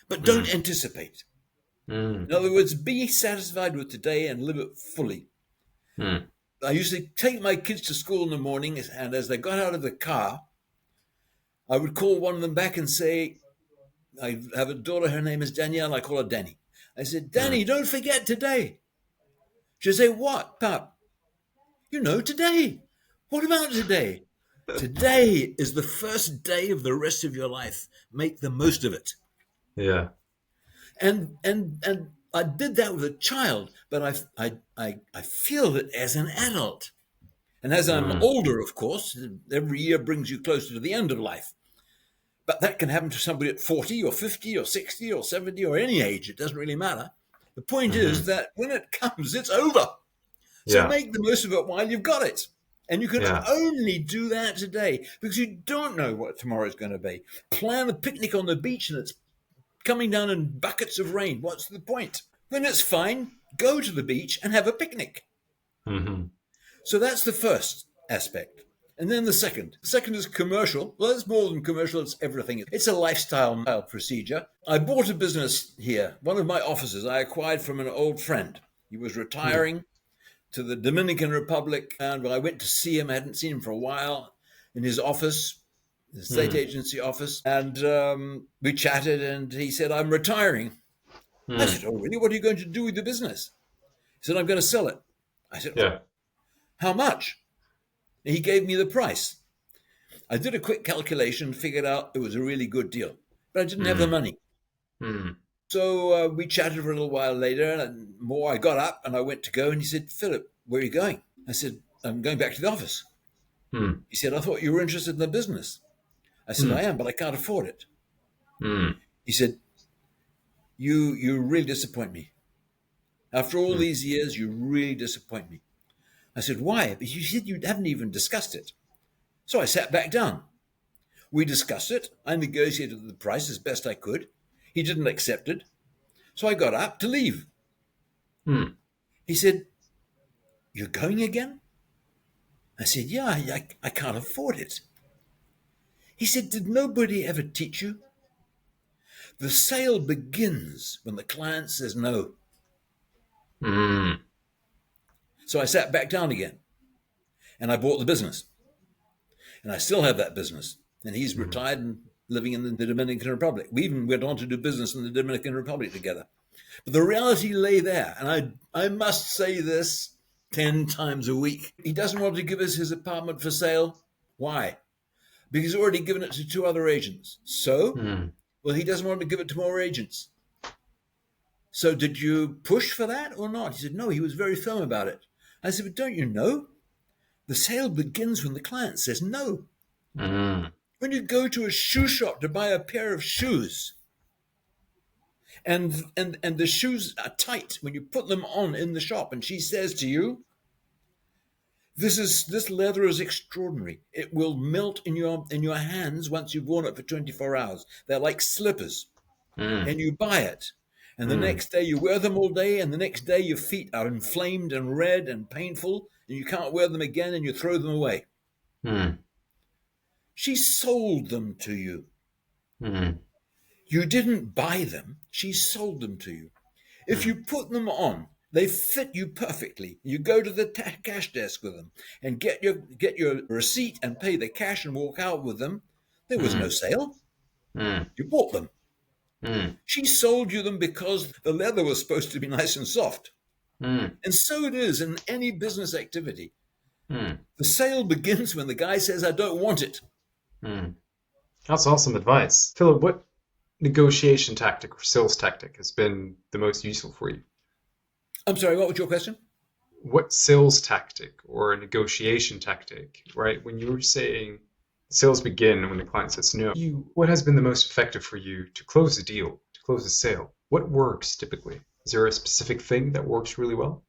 B: but don't anticipate. In other words, be satisfied with today and live it fully. I used to take my kids to school in the morning, and as they got out of the car, I would call one of them back and say, I have a daughter, her name is Danielle, I call her Danny. I said, Danny, don't forget today. She'd say, what, Pap? Today. What about today? Today is the first day of the rest of your life. Make the most of it.
A: Yeah.
B: And I did that with a child, but I feel it as an adult. And as I'm
A: Mm.
B: older, of course, every year brings you closer to the end of life. But that can happen to somebody at 40 or 50 or 60 or 70 or any age. It doesn't really matter. The point is
A: Hmm.
B: that when it comes, it's over. So
A: Yeah.
B: make the most of it while you've got it. And you can
A: Yeah.
B: only do that today because you don't know what tomorrow is going to be. Plan a picnic on the beach and it's coming down in buckets of rain. What's the point? When it's fine, go to the beach and have a picnic.
A: Hmm.
B: So that's the first aspect. And then the second. The second is commercial. Well, it's more than commercial, it's everything. It's a lifestyle procedure. I bought a business here. One of my offices I acquired from an old friend. He was
A: Hmm.
B: retiring to the Dominican Republic, and I went to see him. I hadn't seen him for a while in his office, the state
A: Hmm.
B: agency office, and we chatted, and he said, "I'm retiring." I
A: Hmm.
B: said, "Oh, really? What are you going to do with the business?" He said, "I'm going to sell it." I said, "Oh,
A: Yeah.
B: how much?" And he gave me the price. I did a quick calculation, figured out it was a really good deal, but I didn't have the
A: Hmm.
B: money.
A: Hmm.
B: So we chatted for a little while later, and more. I got up and I went to go, and he said, "Philip, where are you going?" I said, "I'm going back to the office."
A: Hmm.
B: He said, "I thought you were interested in the business." I said, "I
A: Hmm.
B: am, but I can't afford it."
A: Hmm.
B: He said, "You really disappoint me. After all
A: Hmm.
B: these years, you really disappoint me." I said, "Why?" But you said you haven't even discussed it. So I sat back down. We discussed it. I negotiated the price as best I could. He didn't accept it. So I got up to leave.
A: Hmm.
B: He said, "You're going again?" I said, "Yeah, I can't afford it." He said, "Did nobody ever teach you? The sale begins when the client says no."
A: Hmm.
B: So I sat back down again and I bought the business. And I still have that business. And he's
A: Hmm.
B: retired and living in the Dominican Republic. We even went on to do business in the Dominican Republic together. But the reality lay there. And I must say this 10 times a week. He doesn't want to give us his apartment for sale. Why? Because he's already given it to two other agents. So,
A: Hmm.
B: well, he doesn't want to give it to more agents. So did you push for that or not? He said, no, he was very firm about it. I said, but don't you know? The sale begins when the client says no.
A: Hmm.
B: When you go to a shoe shop to buy a pair of shoes, and the shoes are tight when you put them on in the shop, and she says to you, this leather is extraordinary. It will melt in your hands once you've worn it for 24 hours. They're like slippers.
A: Hmm.
B: And you buy it. And the
A: Hmm.
B: next day you wear them all day, and the next day your feet are inflamed and red and painful, and you can't wear them again and you throw them away.
A: Hmm.
B: She sold them to you.
A: Hmm.
B: You didn't buy them, she sold them to you. If
A: Hmm.
B: you put them on, they fit you perfectly. You go to the cash desk with them and get your receipt and pay the cash and walk out with them. There was no
A: Hmm.
B: sale.
A: Hmm.
B: You bought them.
A: Hmm.
B: She sold you them because the leather was supposed to be nice and soft.
A: Hmm.
B: And so it is in any business activity.
A: Hmm.
B: The sale begins when the guy says, I don't want it.
A: Hmm. That's awesome advice. Philip, what negotiation tactic or sales tactic has been the most useful for you?
B: I'm sorry, what was your question?
A: What sales tactic or negotiation tactic, right? When you were saying sales begin when the client says no, what has been the most effective for you to close a deal, to close a sale? What works typically? Is there a specific thing that works really well?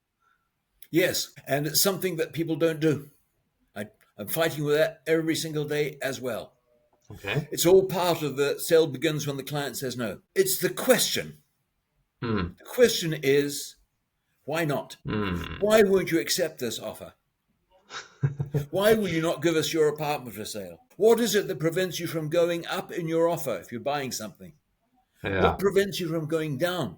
B: Yes, and it's something that people don't do. I'm fighting with that every single day as well.
A: Okay.
B: It's all part of the sale begins when the client says no. It's the question.
A: Hmm.
B: The question is, why not?
A: Hmm.
B: Why won't you accept this offer? Why will you not give us your apartment for sale? What is it that prevents you from going up in your offer if you're buying something?
A: Yeah.
B: What prevents you from going down?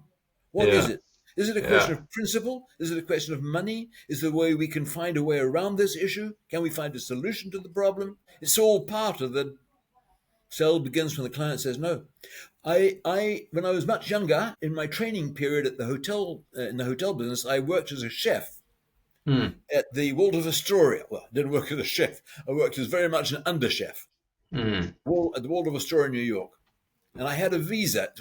B: What is
A: Yeah.
B: it? Is it a question
A: Yeah.
B: of principle? Is it a question of money? Is there a way we can find a way around this issue? Can we find a solution to the problem? It's all part of the sale begins when the client says no. When I was much younger, in my training period at the hotel, in the hotel business, I worked as a chef
A: Hmm.
B: at the Waldorf Astoria. Well, I didn't work as a chef. I worked as very much an under chef
A: Hmm.
B: at the Waldorf Astoria in New York. And I had a visa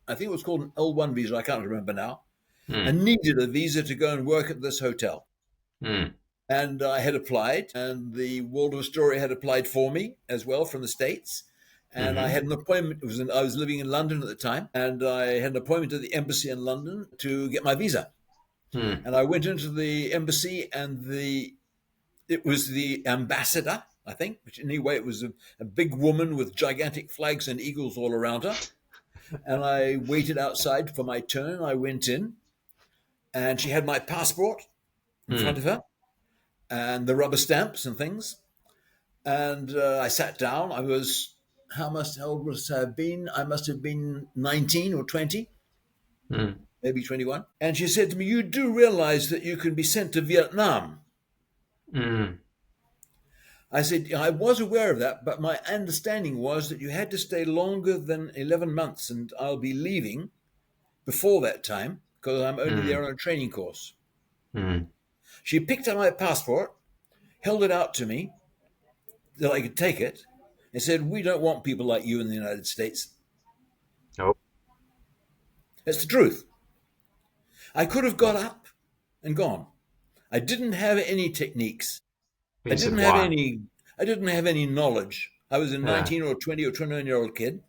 B: I think it was called an L1 visa, I can't remember now. I
A: Mm.
B: needed a visa to go and work at this hotel.
A: Mm.
B: And I had applied, and the Waldorf Astoria had applied for me as well from the States. And I
A: Mm-hmm.
B: had an appointment. I was living in London at the time, and I had an appointment at the embassy in London to get my visa.
A: Mm.
B: And I went into the embassy, and it was the ambassador, I think, which anyway, it was a big woman with gigantic flags and eagles all around her. And I waited outside for my turn. I went in, and she had my passport in front
A: Mm.
B: of her and the rubber stamps and things. And I sat down. How old must I have been? I must have been 19 or 20,
A: Mm.
B: maybe 21. And she said to me, "You do realize that you can be sent to Vietnam?"
A: Mm.
B: I said, "I was aware of that, but my understanding was that you had to stay longer than 11 months, and I'll be leaving before that time because I'm only there
A: Mm.
B: on a training course."
A: Mm.
B: She picked up my passport, held it out to me that I could take it, and said, "We don't want people like you in the United States."
A: Oh,
B: That's the truth. I could have got up and gone. I didn't have any techniques. I
A: you said
B: didn't have
A: why?
B: any I didn't have any knowledge. I was a
A: Yeah.
B: 19 or 20 or 21-year-old kid,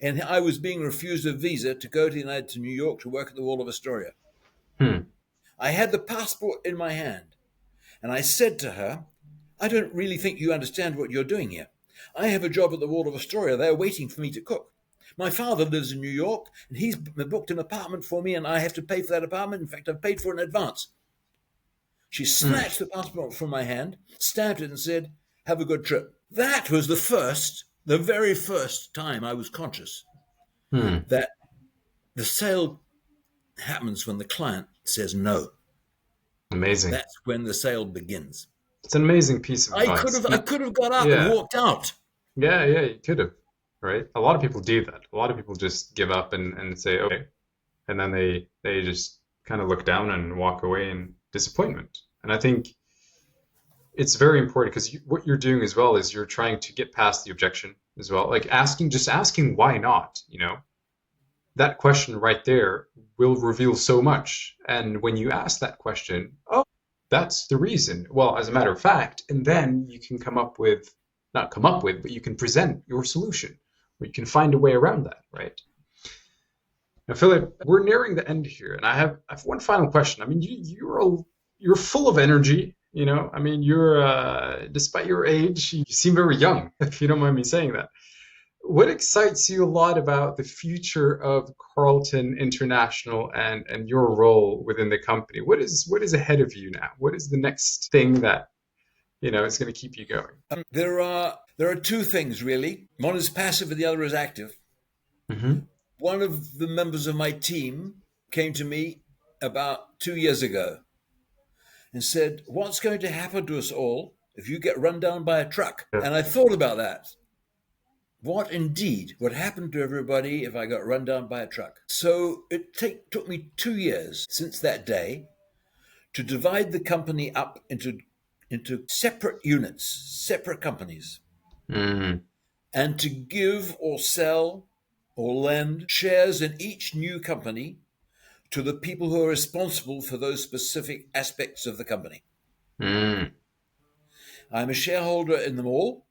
B: and I was being refused a visa to go to New York to work at the Waldorf Astoria.
A: Hmm.
B: I had the passport in my hand, and I said to her, "I don't really think you understand what you're doing here. I have a job at the Waldorf Astoria. They're waiting for me to cook. My father lives in New York, and he's booked an apartment for me, and I have to pay for that apartment. In fact, I've paid for it in advance." She
A: Hmm.
B: snatched the passport from my hand, stamped it, and said, "Have a good trip." That was the very first time I was conscious
A: Hmm.
B: that the sale happens when the client says no.
A: Amazing.
B: That's when the sale begins.
A: It's an amazing piece of advice.
B: I could have got up and
A: Yeah.
B: walked out.
A: Yeah. Yeah. You could have. Right. A lot of people do that. A lot of people just give up and say, okay. And then they just kind of look down and walk away in disappointment. And I think it's very important because what you're doing as well is you're trying to get past the objection as well. Like just asking why not, that question right there will reveal so much. And when you ask that question, oh, that's the reason. Well, as a matter of fact, and then you can not come up with, but you can present your solution, or you can find a way around that, right? Now, Philip, we're nearing the end here, and I have one final question. I mean, you're full of energy. I mean, you're despite your age, you seem very young, if you don't mind me saying that. What excites you a lot about the future of Carlton International and your role within the company? What is ahead of you now? What is the next thing that is going to keep you going?
B: There are two things really. One is passive, and the other is active.
A: Hmm.
B: One of the members of my team came to me about 2 years ago and said, "What's going to happen to us all if you get run down by a truck?"
A: Yeah.
B: And I thought about that. What indeed would happen to everybody if I got run down by a truck? So took me 2 years since that day to divide the company up into separate units, separate companies,
A: Mm.
B: and to give or sell or lend shares in each new company to the people who are responsible for those specific aspects of the company.
A: Mm.
B: I'm a shareholder in them all,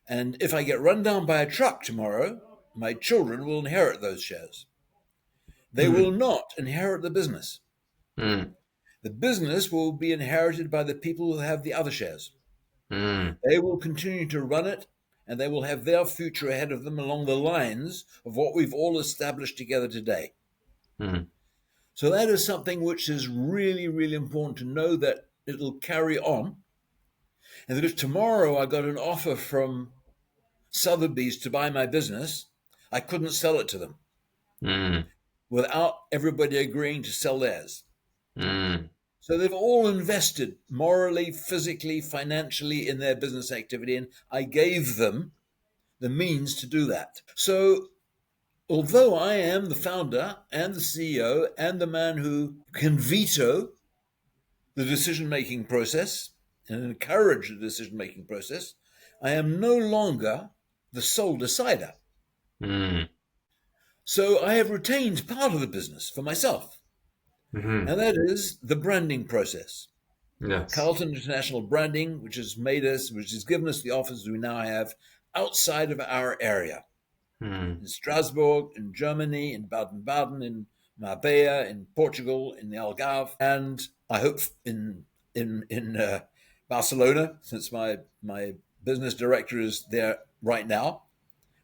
B: and if I get run down by a truck tomorrow, my children will inherit those shares. They will
A: Mm.
B: not inherit the business.
A: Mm.
B: The business will be inherited by the people who have the other shares.
A: Mm.
B: They will continue to run it, and they will have their future ahead of them along the lines of what we've all established together today.
A: Mm.
B: So that is something which is really, really important to know, that it'll carry on. And that if tomorrow I got an offer from Sotheby's to buy my business, I couldn't sell it to them
A: Mm.
B: without everybody agreeing to sell theirs.
A: Mm.
B: So they've all invested morally, physically, financially in their business activity, and I gave them the means to do that. So although I am the founder and the CEO and the man who can veto the decision-making process and encourage the decision-making process, I am no longer the sole decider.
A: Mm.
B: So I have retained part of the business for myself,
A: Mm-hmm.
B: and that is the branding process.
A: Yes.
B: Carlton International branding, which has given us the offices we now have outside of our area,
A: Mm.
B: in Strasbourg, in Germany, in Baden-Baden, in Marbella, in Portugal, in the Algarve, and I hope in Barcelona, since my business director is there right now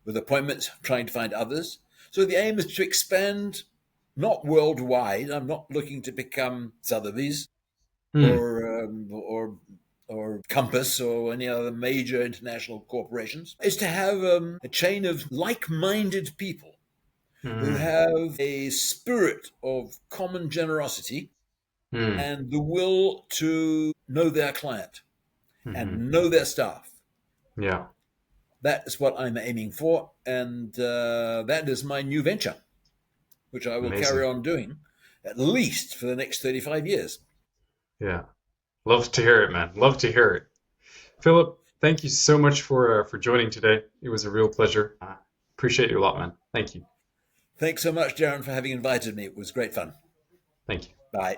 B: with appointments, trying to find others. So the aim is to expand, not worldwide. I'm not looking to become Sotheby's
A: Mm.
B: or Compass or any other major international corporations. Is to have a chain of like-minded people who
A: Mm.
B: have a spirit of common generosity
A: Mm.
B: and the will to know their client
A: Mm-hmm.
B: and know their staff.
A: Yeah.
B: That is what I'm aiming for, and that is my new venture, which I will carry
A: Amazing.
B: on doing at least for the next 35 years.
A: Yeah. Love to hear it, man. Love to hear it. Philip, thank you so much for joining today. It was a real pleasure. Appreciate you a lot, man. Thank you.
B: Thanks so much, Darren, for having invited me. It was great fun.
A: Thank you.
B: Bye.